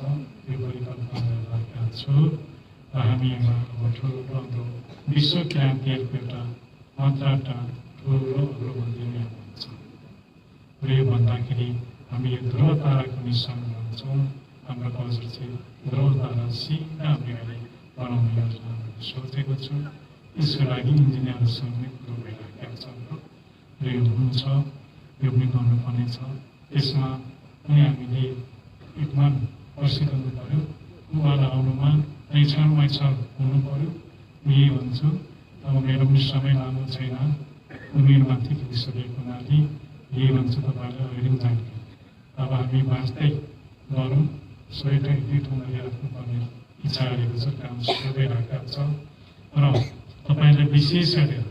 यो परिकल्पना राखेको छु र हामी अब ठुलो हाम्रो विश्व क्रान्तिहरूको एउटा मात्रा ठुलो अग्लो मन्दिर यहाँ बन्छ र यो भन्दाखेरि हामी यो ध्रुव ताराको निशान भन्छौँ। हाम्रो कल्चर चाहिँ ध्रुव तारा सिधा हामी अहिले बनाउने योजना सोचेको छु। यसको लागि इन्जिनियरसँग नै कुरो भइराखेको छ र यो हुन्छ, यो पनि गर्नुपर्ने छ। त्यसमा पनि हामीले एकमान पर्सिरहनु पऱ्यो, उहाँलाई आउनुमा ऐछा हुनु पऱ्यो। यही भन्छु। अब मेरो पनि समय लामो छैन, उमेरमाथि पुगिसकेको हुनाले यही भन्छु तपाईँलाई अहिले पनि जानकारी। अब हामी बाँच्दै गरौँ, सबै दुई ठाउँमा राख्नुपर्ने इच्छा गरेको छ, काम सुरु राखेको छ र तपाईँलाई विशेष गरेर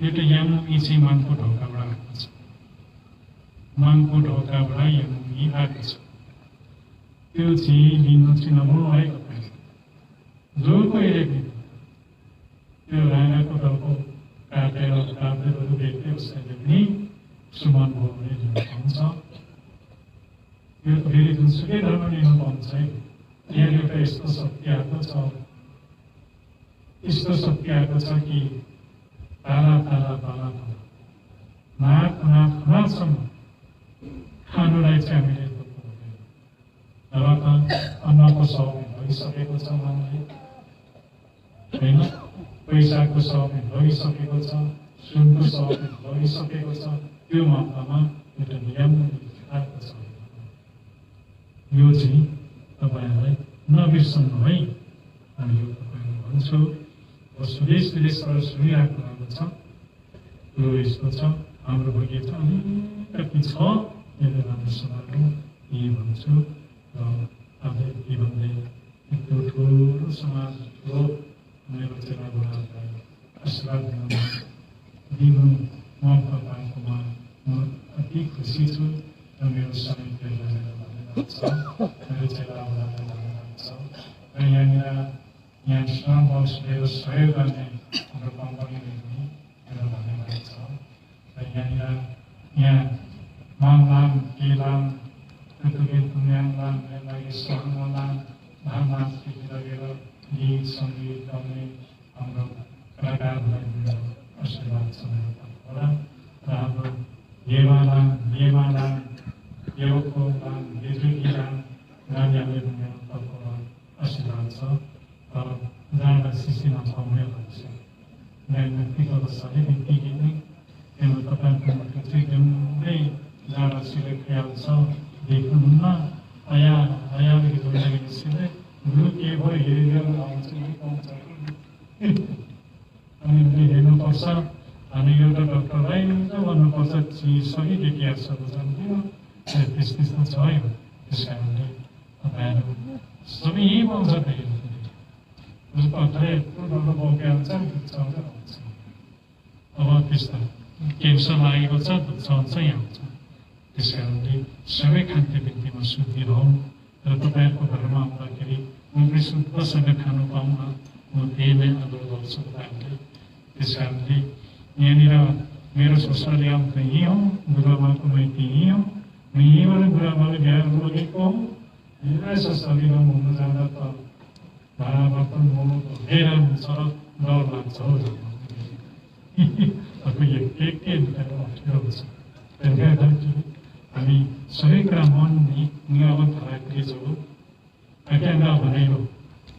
एउटा यामुङी चाहिँ मानको ढोकाबाट आएको छ, मानको ढोकाबाट यामुङी आएको छ। त्यो चाहिँ लिनु चाहिँ नभन्नु है तपाईँले, जो कहिले पनि त्यो राँगाको टाउको काटेर काट्दैहरू देख्दै उसैले पनि सुमन भयो भने लिनु पाउँछ। यो फेरि जुनसुकै धर्म लिनु पाउँछ है, यहाँ एउटा यस्तो शक्ति आएको छ, यस्तो शक्ति आएको छ कि ताला ताला ताला ताला नाकसम्म खानुलाई चाहिँ हामीले र त अन्नको सौम्य भइसकेको छ मनलाई होइन, पैसाको सौम्य भइसकेको छ, सुनको सौम्य भइसकेको छ। त्यो मात्रामा एउटा नियम आएको छ। यो चाहिँ तपाईँहरूलाई नबिर्सनु है, अनि यो तपाईँहरू भन्छु। देश विदेशबाट सुनिरहेको भएको छ, यो यस्तो छ, हाम्रो भोगे त अलिकति छ, यसले राम्रो समाजहरू यही भन्छु र आफै के भन्दै त्यो ठुलो समाज ठुलो मेरो चेला बुढाहरूलाई आशीर्वाद दिनु मौका पाएकोमा म अति खुसी छु र मेरो समय मेरो चेला बुढालाई धन्यवाद छ र यहाँ श्रम बक्सले सहयोग गर्ने हाम्रो कम्पनीले पनि मेरो धन्यवाद छ र यहाँ माङलाम केलाम तुल्याङलाम सहमलाम भावनादेखि लगेर गीत सङ्गीत गाउने हाम्रो कलाकारहरूलाई मेरो आशीर्वाद छ मेरो तर्फबाट र हाम्रो येमालाम येवकोलाम बेजुकीलाम नानीहरूले पनि मेरो तर्फबाट आशीर्वाद छ र जाँदा सिसीमा पाउने भन्छ व्यक्तिको अवस्थाले व्यक्तिले नै त्यो तपाईँको चाहिँ जुनै जाँडा सिधै खाइहाल्छ देख्नुहुन्न आयादेखि जोड्दाखेरि सिधै लु के भयो हेरेर आउँछ अनि हेर्नुपर्छ। अनि एउटा डक्टरलाई भन्नुपर्छ सही देखिहाल्छ बुझ्नु त्यस्तो छ है। त्यस कारणले तपाईँहरू सबै यही पाउँछ त अब त्यस्तो क्यान्सर लागेको छ दुध चाहिँ आउँछ। त्यस कारणले सबै खाद्य व्यक्तिमा शुद्धि रहौँ र तपाईँहरूको घरमा आउँदाखेरि म पनि शुद्धसँग खानु पाउन म त्यही नै आग्रह गर्छु तपाईँहरूले। त्यस कारणले यहाँनिर मेरो ससुराली आउँ त यहीँ हौ, गुरुआमाको माइती यहीँ हौ, म यहीँबाट गुरुआमाले बिहा लगेको हौ। ससुरालीमा घुम्नु जाँदा त भाडा बर्तन मोमो धेरै हुन्छ र डर लाग्छ हौ के हुन्छ। त्यसले गर्दाखेरि हामी सबै कुरा मन निगमन भएकै छौँ क्या भनेको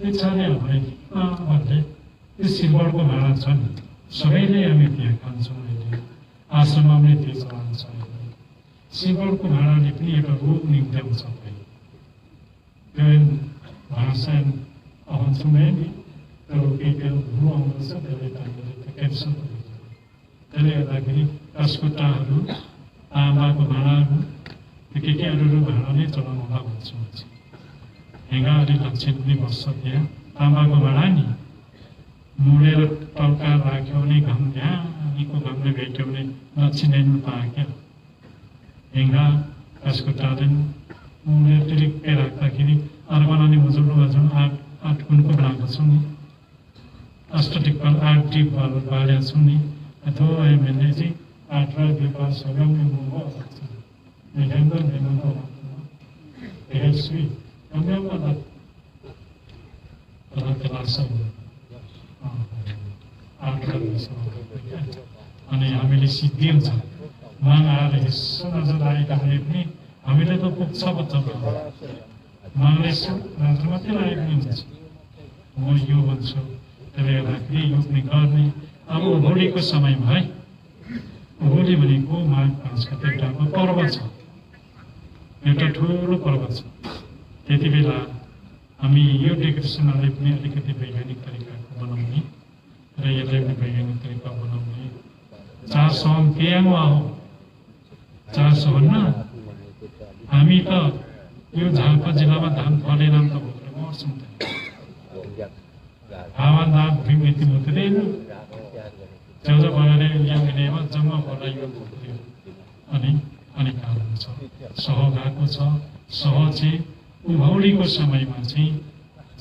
इच्छाले भने त्यो सिल्भरको भाँडा छ नि सबैले हामी त्यहाँ खान्छौँ। अहिले आश्रममा पनि त्यो चलन छ। सिल्वरको भाँडाले पनि एउटा रोग निम्त्याउँछ त्यो भाषा आउँछौँ नि त्यो केही भू आउँदछ त्यसले हामीले त्यो क्यान्सर त्यसले गर्दाखेरि कस्कुटाहरू ताँबाको भाँडाहरू त्यो के अरू भाँडा नै चलाउनुमा हुन्छ हेङ्गा अलि लक्षण पनि बस्छ त्यहाँ ताँबाको भाँडा नि मुडेर टल्का राख्यो भने घाम ध्यानीको घामले भेट्यो भने नचिनाइनु पायो क्या हेङ्गा कस्कुटाले मुडेर टिलिक्कै राख्दाखेरि अर्बनानी मुजुल्लो भन्छौँ आठ कुनको बनाएको छौँ नि अष्टटिप्पल 8 टिप बालेको छौँ नि अथवा भने चाहिँ 8 र 2 पास सबै मुगो Remember Perhaps we remember that last अनि हामीले सिद्धिन्छ माग आएर यसो नजर आइरहे पनि हामीले त पुग्छ बच्चामा मागले यसो नजर मात्रै लागेको हुन्छ म यो भन्छु त्यसले गर्दाखेरि यो पनि गर्ने अब होलीको समयमा है होली भनेको माघ 5 गते एउटा पर्व छ एउटा ठुलो पर्व छ त्यति बेला हामी यो डेकोरेसनलाई पनि अलिकति वैज्ञानिक तरिकाको बनाउने र यसलाई पनि वैज्ञानिक तरिका बनाउने चासो केमा हो चासो भन्न हामी त यो झापा जिल्लामा धान फलेन त भोग्न मर्छौँ त हावा दाम भिमिति मुत्दैन चौजा भएर यामिनेमा जम्मा फलाइयो अनि कारण छ सह गएको छ सह चाहिँ उभौलीको समयमा चाहिँ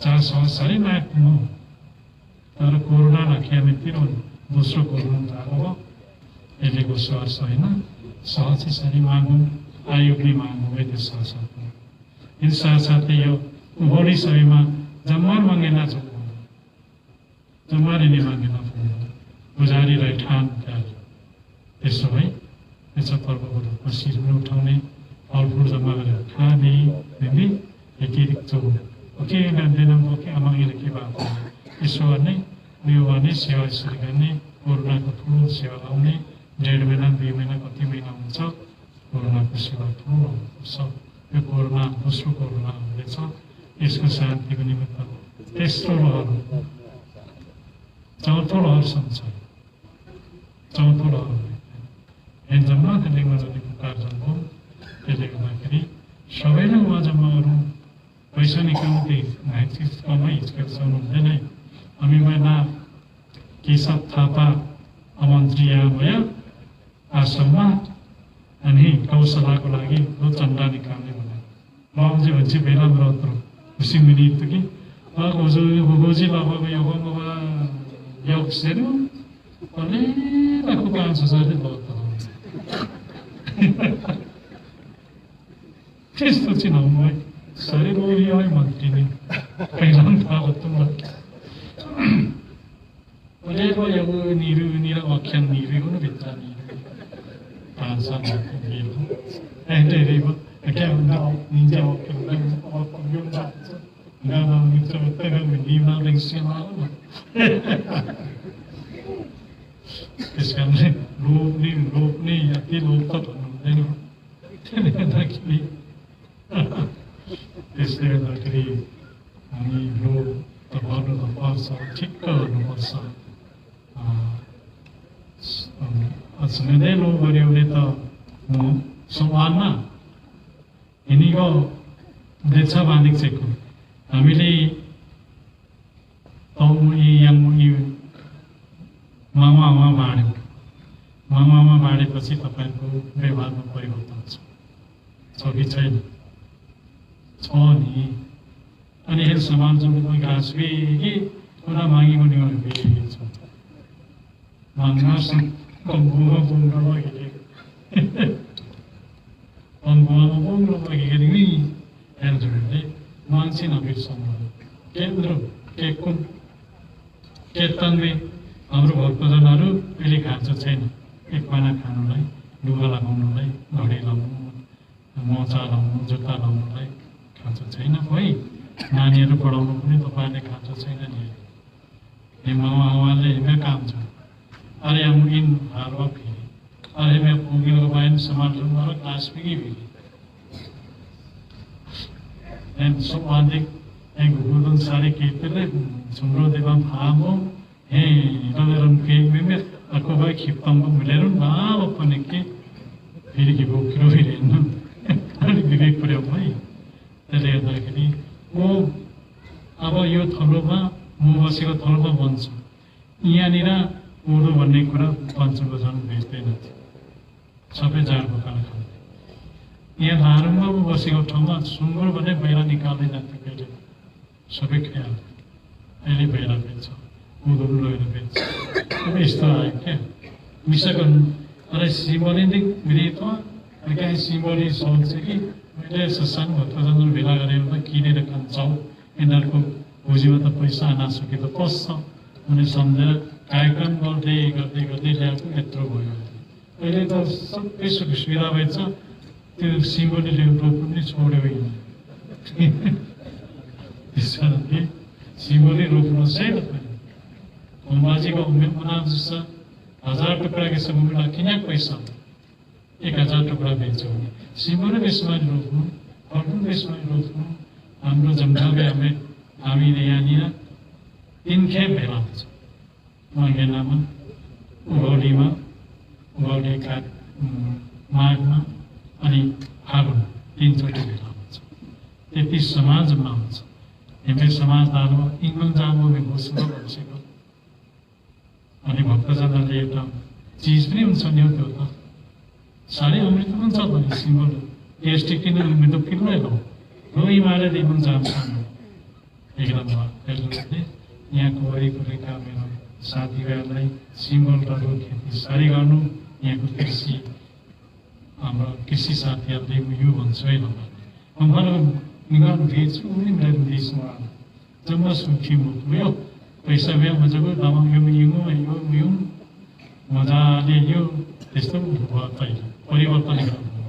चासो साह्रै माग्नु तर कोरोना राखियामेतिर दोस्रो कोरोना आएको यसलेको सहर छैन सह चाहिँ साह्रै मागौँ आयोगले माग्नु भयो त्यो साथसाथै यो साथसाथै यो उभौली समयमा जम्मा मागेन जम्माले नै मागेन पुजारीलाई ठान त्यसो है त्यसो पर्वको रूपमा शिर पनि उठाउने फलफुल जम्मा गरेर खाने दिदी के गर्दैनौँ के आमाले के भएको यसो गर्ने उयो गर्ने सेवा यसरी गर्ने कोरोनाको ठुलो सेवा लाउने 1.5 महिना 2 महिना कति महिना हुन्छ कोरोनाको सेवा ठुलो छ यो कोरोना दोस्रो कोरोना हुँदैछ यसको शान्तिको निमित्त तेस्रो लहर चौथो लहरसम्म छ चौथो लहर जम्मा त्यसले गर्दा कार्जन हो त्यसले गर्दाखेरि सबैलाई उहाँ जम्मा गरौँ पैसा निकाल्दै कमै हिचकिचाउनु हुँदैन हामी महिना केशव थापा मन्त्री भयो आश्रममा अनि गौशालाको लागि चन्दा निकाल्ने भने बाबुजी भन्छ बेला व्रत खुसी मिनिट कि गोजी बाबाको यो योगसेरू अनि लाखो 5,000 व्रत त्यस्तो चिनाउनु है शरीर यो है मन्त्री नै पहिला पनि थाहा भयो तिमीलाई यो निरो आख्यान निरो भित्र त्यस कारणले लोप्ने अति लोप त भन्नु हुँदैन त्यसले गर्दाखेरि हामी लोप त गर्नु त पर्छ ठिक्क गर्नुपर्छ अचम्मै लोप गऱ्यो भने त समानमा हिँडेको देख्छ बाँधेको हामीले मामा बाँड्यौँ मामा बाँडेपछि तपाईँको व्यवहारमा परिवर्तन छ कि छैन छ नि अनि हेर सामान जम्मै घाँस कि पुरा मागी पनि छ कम्बुमा बोङ्गो लगेको नि हेर्जुले मान्छे नबिर्सम्म केन्द्र के कुन केतनले हाम्रो भक्तजनहरू अहिले खान्छ छैन एक महिना खानुलाई लुगा लगाउनुलाई घडी लगाउनु मोजा लाउनु जुत्ता लाउनुलाई खान्छ छैन है नानीहरू पढाउनु पनि तपाईँले खान्छ छैन नि माउले काम छ अरे हम इन हारवा फेरि akhirnya mungkin lumayan semakin orang kelas begini. Dan soal yang gurun sari kita le sumber dewan paham dalam kemimit aku baik hipam melerun apa pun iki pilih ibu kilo ini ada bibik pada mai terlihat lagi apa yo tholoba mu basiko tholoba bन्छ यहाँनिर उडो भन्ने कुरा पञ्चको झन् भेट्दैन सबै जाडको कारण यहाँ धारमा बसेको ठाउँमा सुँगुर भने बाहिर निकाल्दैन त्यो कहिले सबै ख्याल अहिले बाहिर बेच्छ उडो लगेर बेच्छ यस्तो आयो क्या मिसाको अरे सिम्बोलिक मृत्व कहीँ सिम्बोलिक सोच्छ कि मैले सानो भक्तजनहरू भेला गरेर त किनेर खान्छौ यिनीहरूको भुजीमा त पैसा नसके त पस्छ उनी सम्झेर कार्यक्रम गर्दै गर्दै गर्दै ल्याएको यत्रो भयो अहिले त सबै सुविधा भएछ त्यो सिम्बोलीले रोप्नु पनि छोड्यो त्यस कारणले सिम्बोली रोप्नु छैन अम्बाजीको उमेर जस्तो 1000 टुक्रा के मुला किन पैसा 1000 टुक्रा बेच्यो भने सिम्बोली बेसमा रोप्नु अर्को बेसमा रोप्नु हाम्रो जङ्गलले हामीले यहाँनिर 3 खेप भेला हुन्छ मङ्गेनामा उभौलीमा उभौलीका माघमा अनि फागुन 3 चोटि भेला हुन्छ त्यति समाजमा हुन्छ हामी समाजदारमा इङ्ग्लन्ड जानु घोषणा बसेको अनि भक्तजनले एउटा चिज पनि हुन्छ नि त्यो त साह्रै अमृत पनि छ भने सिम्बल टेस्टी किन अमृत किन्नै हो हिमालय दिनु जान्छ एकदम यहाँको वरिपरिका मेरो साथीभाइहरूलाई सिम्बलको खेती साह्रै गर्नु यहाँको कृषि हाम्रो कृषि साथीहरूले यो भन्छ है मलाई निगान बेच्छु नि मेरो देशमा जम्मा सुखी मुख्यो पैसा भए मजाको दाम यो मजाले यो त्यस्तो भयो पहिला परिवर्तन गर्नु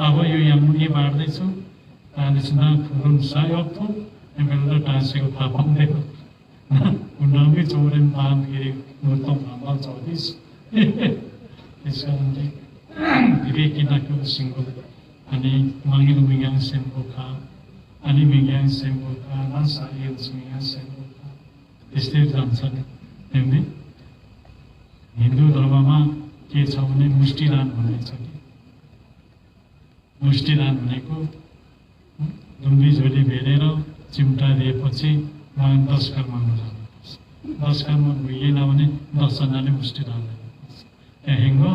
अब यो यहाँ बाँड्दैछु त्यहाँदेखि न फुरुन सायको मेरो टाँसेको थाहा पाउँदैन उन्नामी चौरेन तानखेरि मुर्तम भान्दा 24 त्यस कारणले विवेक किनाको सिङ्गो अनि मागिल मिगाङ सेम्बोका अनि मिगाङ सेम्बोका नसारियल मिगाङ सेम्बोका त्यस्तै जान्छन् हेर्ने हिन्दू धर्ममा के छ भने मुष्टिदान भन्ने छ कि मुष्टिदान भनेको दुम्बी झोली भेरेर चिम्टा दिएपछि 10 घर माग्नु जानुपर्छ 10 घरमा भइएन भने 10 जनाले मुष्टिदान दिनुपर्छ त्यहाँ हेङ्गो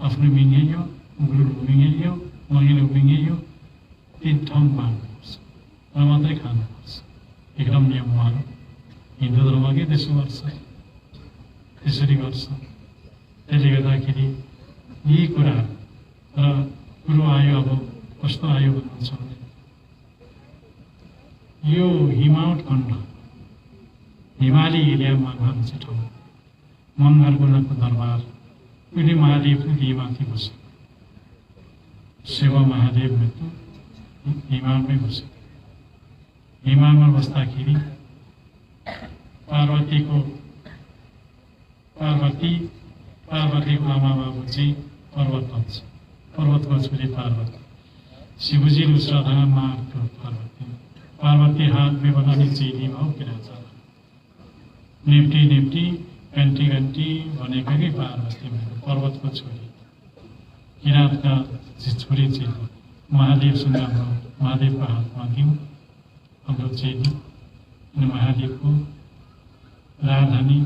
आफ्नो मिङ्गेयो गुरु मिङ्गेयो महिलो मिङ्गेयो 3 ठाउँ माग्नुपर्छ र मात्रै खानुपर्छ एकदम नियम मानो हिन्दू धर्मकै त्यसो गर्छ त्यसरी गर्छ त्यसले गर्दाखेरि यी कुरा र कुरो आयो अब कस्तो आयो भन्नुहुन्छ भने यो हिमावट खण्ड हिमाली एरियामा भन्छ ठाउँ मङ्गलगुनाको दरबार उहिले महादेव माथि बसे शिव महादेव मृत्यु हिमालमै बसे हिमालमा बस्दाखेरि पार्वतीको आमा बाबु चाहिँ पर्वत भन्छ पर्वतको छोरी पार्वती शिवजी श्रद्धा मार्ग पार्वती हाथ में बनानी चेली भाव किराचा निप्टी निप्टी घंटी घंटी भनेको कि पार्वती पर्वतको छोरी किरातका छोरी चेली महादेवसँग हाम्रो महादेवको हातमा दिउँ हाम्रो चेली अनि महादेवको राजधानी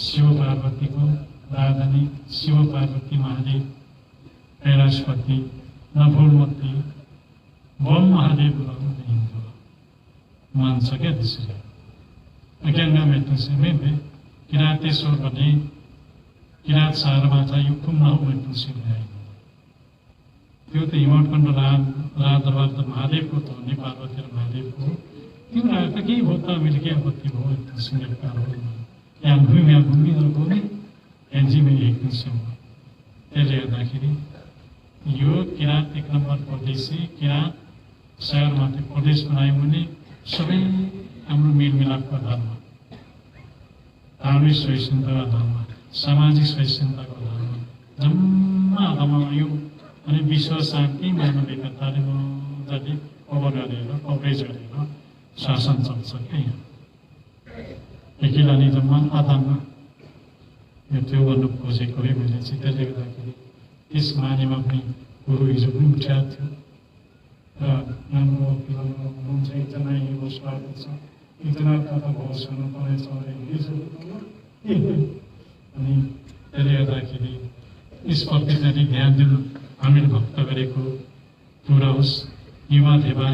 शिव पार्वतीको राजधानी शिव पार्वती महादेव कैलाशपति नभुलमती बम महादेव हिन्दू मान्छ क्या त्यसरी अज्ञानमा भेट्नु सेमेबे किरातेश्वर भने किरात सहरमा छ यो कुम नहो भेट्नु सिकाइ त्यो त हिमालकण्ड राजदरबार त महादेवको त हो पार्वती र महादेवको त्यो त के हो त हामीले के आपत्ति भयो त्यसले कारो यहाँ भूमिहरूको नि एनजीमा हेर्नु छ त्यसले गर्दाखेरि यो किरात 1 नम्बर प्रदेशी किरात शहरमाथि प्रदेश बनायो भने सबै हाम्रो मेलमिलापको धर्म धार्मिक सहिष्णुताको धर्म सामाजिक सहिष्णुताको धर्म जम्मा रमायो अनि विश्व शान्ति मानविकताले मजाले कभर गरेर कभरेज गरेर शासन चल्छ क्या यहाँ एकिलानी जम्मा आधारमा यो त्यो गर्नु खोजेको है मैले चाहिँ त्यसले गर्दाखेरि त्यस मानेमा पनि गुरु हिजो पनि उठ्याएको थियो र राम्रो हुनुहुन्छ एकजना यो स्वागत छ एकजना कता भोज गर्नु पर्नेछ अनि त्यसले गर्दाखेरि यसप्रति चाहिँ ध्यान दिनु हामीले भक्त गरेको पुरा होस् युवा थेवा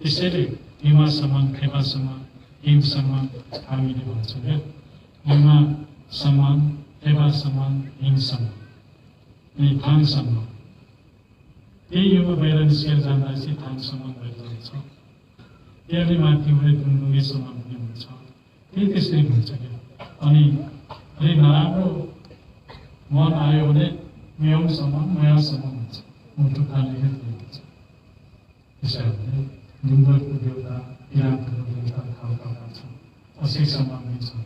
त्यसैले युवासम्म थेवासम्म हिमसम्म हामीले भन्छौँ क्या युवा सम्मान थेवा सम्मान हिमसम्म अनि थाङसम्म त्यही युवा बाहिर निस्केर जाँदा चाहिँ थाङसम्म भएर जान्छ त्यसले माथि उडे ढुङ्गेसम्म पनि हुन्छ त्यही त्यसरी हुन्छ क्या अनि अलि नराम्रो मन आयो भने म्याउसम्म मयासम्म हुन्छ मुटु खालीले हुन्छ त्यसैले ढुङ्गरको देउता किराँतको देउता खालका छन् असीसम्म पनि छन्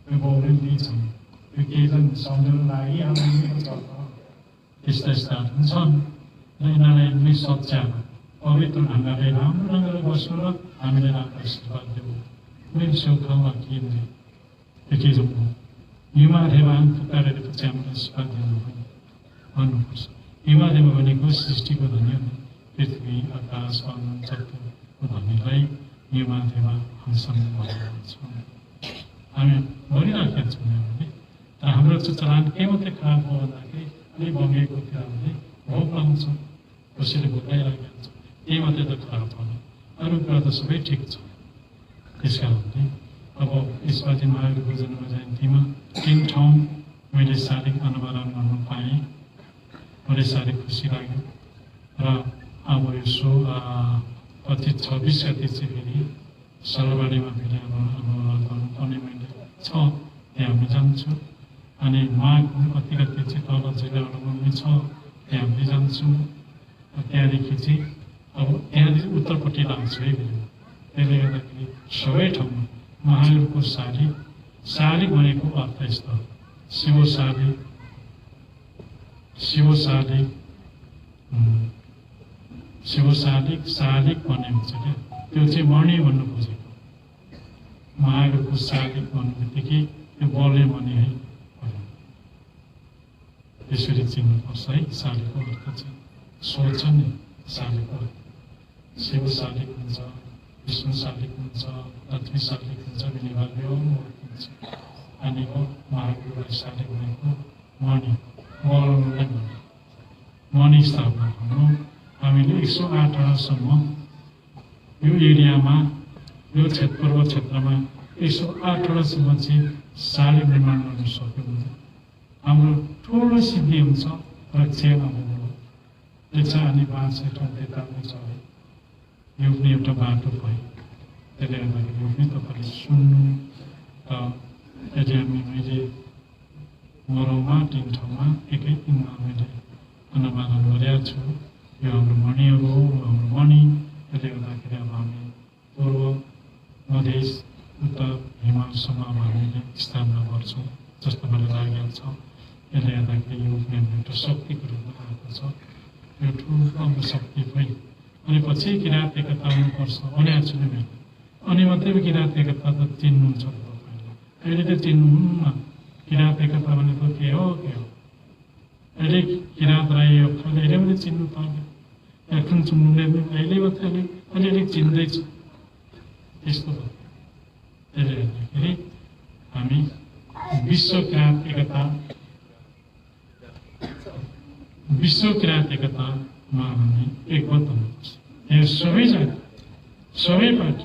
यो बहुमूल्य छन् यो केही पनि सम्झनु लागि आउनु छ त्यस्ता यस्ताहरू पनि छन् र यिनीहरूलाई एकदमै सच्याएर पवित्र ढङ्गले राम्रो ढङ्गले बस्नु र हामीले राम्रो आशीर्वाद देऊ कुनै सेउखाउमा के के जाउँ युवा देवा पुकारेर पछि हामीले आशीर्वाद दिनु भन्नुपर्छ युवा देवा भनेको सृष्टिको धनी हो पृथ्वी आकाश वन जगतको धनीलाई युवा देवा हामीसँग भन्छ हामी गरिराखेका छौँ हामीले तर हाम्रो चाहिँ चलान के मात्रै खराब हो भन्दाखेरि अलिक बगेको थियो हामीले भोक लाउँछौँ कसैले भोकाइराखेका छ त्यही मात्रै त खराब होला अरू कुरा त सबै ठिक छ त्यस कारणले अब यसपालि महावीरको जन्म जयन्तीमा 3 ठाउँ मैले शारीरिक अनावरण गर्न पाएँ बडै साह्रै खुसी लाग्यो र अब यसो 26 गते चाहिँ फेरि सलबारीमा फेरि अनावरण गर्नुपर्ने मैले छ त्यहाँ पनि जान्छु अनि माघ कति कति चाहिँ तल जिल्लाहरूमा पनि छ त्यहाँ पनि जान्छु त्यहाँदेखि चाहिँ अब त्यहाँदेखि उत्तरपट्टि लाग्छु है फेरि त्यसले गर्दाखेरि सबै ठाउँमा महावीरको शारीरिक भनेको अर्थ यस्तो शिव शारीरिक भन्ने हुन्छ क्या त्यो चाहिँ मणि भन्नु खोजेको महावीरको शारीरिक भन्नु बित्तिकै त्यो बलले मणि है त्यसरी चिन्नुपर्छ है शारीरिकको अर्थ चाहिँ सोच नि शारीरिक अर्थ शिव शारीरिक हुन्छ विष्णु शारीरिक हुन्छ लक्ष्मी शारीरिक हुन्छ विनिभाग्य हुन्छ अनि महावीरलाई शारीरिक भनेको मणि बललाई मणि स्थापना गर्नु हामीले 108वटासम्म यो एरियामा यो पूर्व क्षेत्रमा 108वटासम्म चाहिँ शारीरिक निर्माण गर्न सक्यो भने हाम्रो ठुलो सिद्धि हुन्छ रक्षा अनुभव त्यो अनि 5 ठाउँ त्यता पनि छ यो पनि एउटा बाटो भयो त्यसले गर्दाखेरि यो पनि तपाईँले सुन्नु एरियामा मैले मरौमा 3 ठाउँमा एकै दिनमा मैले अनुवादन गरेको छु यो हाम्रो मणिहरू हो हाम्रो मणि त्यसले गर्दाखेरि अब हामी पूर्व मधेस उत्तर हिमालसम्म हामीले स्थापना गर्छौँ जस्तो मलाई लागेको छ यसले गर्दाखेरि यो एउटा शक्तिको रूपमा आएको छ यो ठुलो शक्ति पनि अनि पछि किराँत एकता आउनुपर्छ भनेको छु नि मैले अनि मात्रै किराँत एकता त चिन्नुहुन्छ तपाईँले अहिले त चिन्नुहुन्न किराँत एकता भनेको के हो अहिले किराँत राई अक्षरले अहिले पनि चिन्नु पर्ने याखुन चुन्नुले अहिले मात्रै अलिअलि चिन्दैछ त्यस्तो भयो त्यसले गर्दाखेरि हामी विश्व किराँत एकतामा हामी एकबद्ध हुनुपर्छ यो सबै जाति सबै पार्टी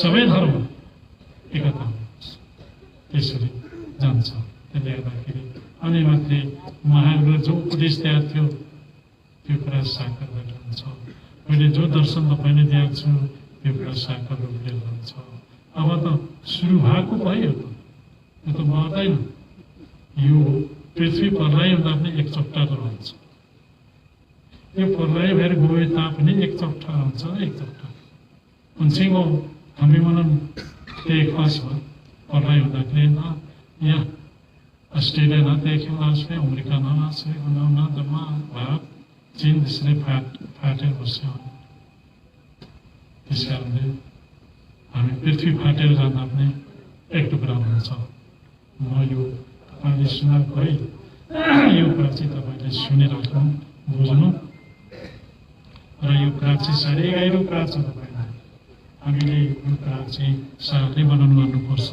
सबै धर्म एकता हुनुपर्छ त्यसरी जान्छ त्यसले गर्दाखेरि अनि मात्रै महावीरले जो उपदेश दिएको थियो त्यो कुरा साकार गरेर हुन्छ मैले जो दर्शन तपाईँले दिएको छु त्यो कुरा साकार रूपले हुन्छ अब त सुरु भएको भयो त यो त मर्दैन यो पृथ्वी प्रलय हुँदा पनि एक चट्टा रहन्छ यो प्रलय भएर गए तापनि एक चट्टा रहन्छ एक चट्टा उनसिंह हामी मन ते खास प्रलय हुँदाखेरि यहाँ अस्ट्रेलिया नदेखि लासले अमेरिका नलासले उनीमा भारत चीन त्यसरी फाटेर बस्यो। त्यस कारणले हामी पृथ्वी फाटेर जाँदा पनि एक टुक्रा हुन्छ। म यो तपाईँले सुनेको है, यो कुरा चाहिँ तपाईँले सुनिराख्नु, बुझ्नु, र यो कुरा चाहिँ साह्रै गहिरो कुरा छ। तपाईँलाई हामीले यो कुरा चाहिँ सारले बनाउनु गर्नुपर्छ।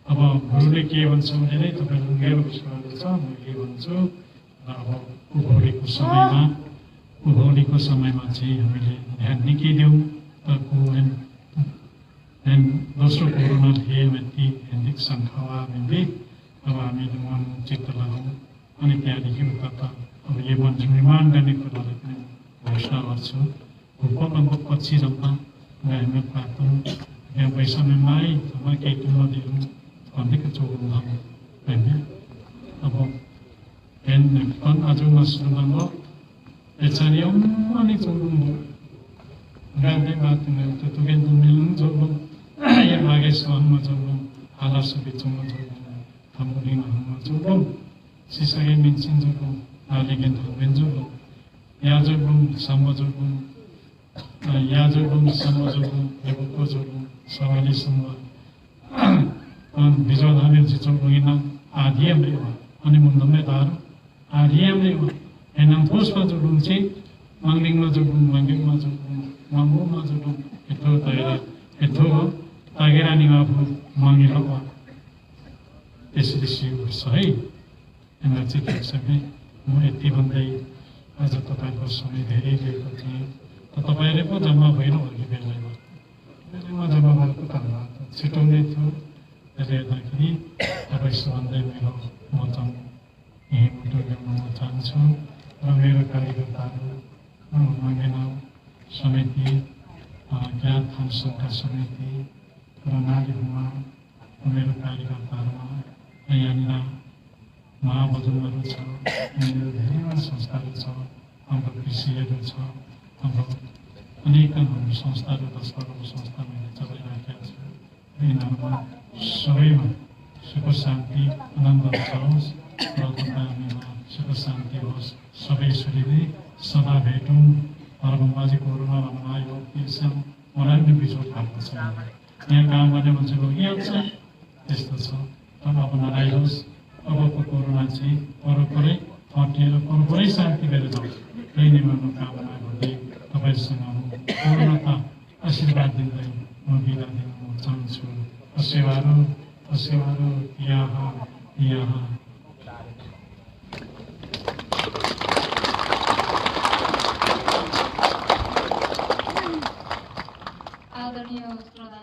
अब गुरुले के भन्छ भने नै तपाईँले मेरो विश्वास छ, म के भन्छु, र अब उभौलीको समयमा चाहिँ हामीले ध्यान निकै दिउँ। दोस्रो कोरोना थिए व्यक्ति हिन्दिक सङ्ख्या मिल्दै अब हामीले मन चित्त लगाउँ। अनि त्यहाँदेखि उता त अब यो मन निर्माण गर्ने कुरालाई पनि घोषणा गर्छु। भूकम्प पछि जम्मा हामी प्राप्त यहाँ वैषम्यमै जम्मा केही नदिउँ भन्नेको चौधमा होइन। अब हेर्न आजमा सुरु गर्नु बेचारी अम्माले चौधुम्बो गाँदै बातुङ एउटा तुगेन मिल्नु चौधुम यहाँ मागेश्वरमा चौधुम हालासु बिचुङमा चौधुम थम्बुलिङमा चौधुम सिसागे मिन्सिन चौधुम नालिगेन थम्बेन चौधुम याजोगुम सम्बजोगुम याजोगुम सम्बजोगुम हेबुको चौधुम सवालीसम्म बिजो धामेर चौधुङिना आधिएमले हो अनि मुन्दमै तारो आधिएमले हो एनाम थोसमा चौधुम चाहिँ माङ्लिङमा चौधुम माङ्गिङमा चौधुम माङ्गुमा चौधुम यथो तागेरानीमा माङ्गिलो हो। त्यसरी सिउ छ है। यसलाई चाहिँ के छ भने म यति भन्दै आज तपाईँको समय धेरै लिएको थिएँ। त तपाईँले पो जम्मा भइरह अघि बेलामा जम्मा भएको धन्यवाद छिटो नै थियो। त्यसले गर्दाखेरि तपाईँसँग भन्दै मेरो म चाहिँ यहीँ मुटु ल्याउन चाहन्छु। र मेरो कार्यकर्ताहरू मङ्गेना समिति, ज्ञान थान सङ्घ समिति र नारीहरूमा मेरो कार्यकर्ताहरूमा यहाँनिर महाभजनहरू छ, यहाँनिर धेरैवटा संस्थाहरू छ, हाम्रो कृषिहरू छ, हाम्रो अनेक संस्थाहरू 10 करोड संस्था मैले चलाइराखेका छु। यिनीहरूमा सबैमा सुख शान्ति आनन्द होस् र तपाईँहरूमा सुख शान्ति होस्। सबै यसरी नै सदा भेटौँ। हरगम्बाजी कोरोना भन्नुभयो यो पिर्सम मलाई पनि बिजोड भएको छ। यहाँ काम गर्ने मान्छे लगिहाल्छ, त्यस्तो छ। तर अब नराइरोस्। अबको कोरोना चाहिँ परपरै हटेर परपरै शान्ति लिएर जाउँछ। त्यही नै मनोकामना गर्दै तपाईँसँग पूर्णता आशीर्वाद दिँदै म बिदा दिन चाहन्छु। असेवारो असेवारो यहाँ यहाँ आदरणीय श्रोता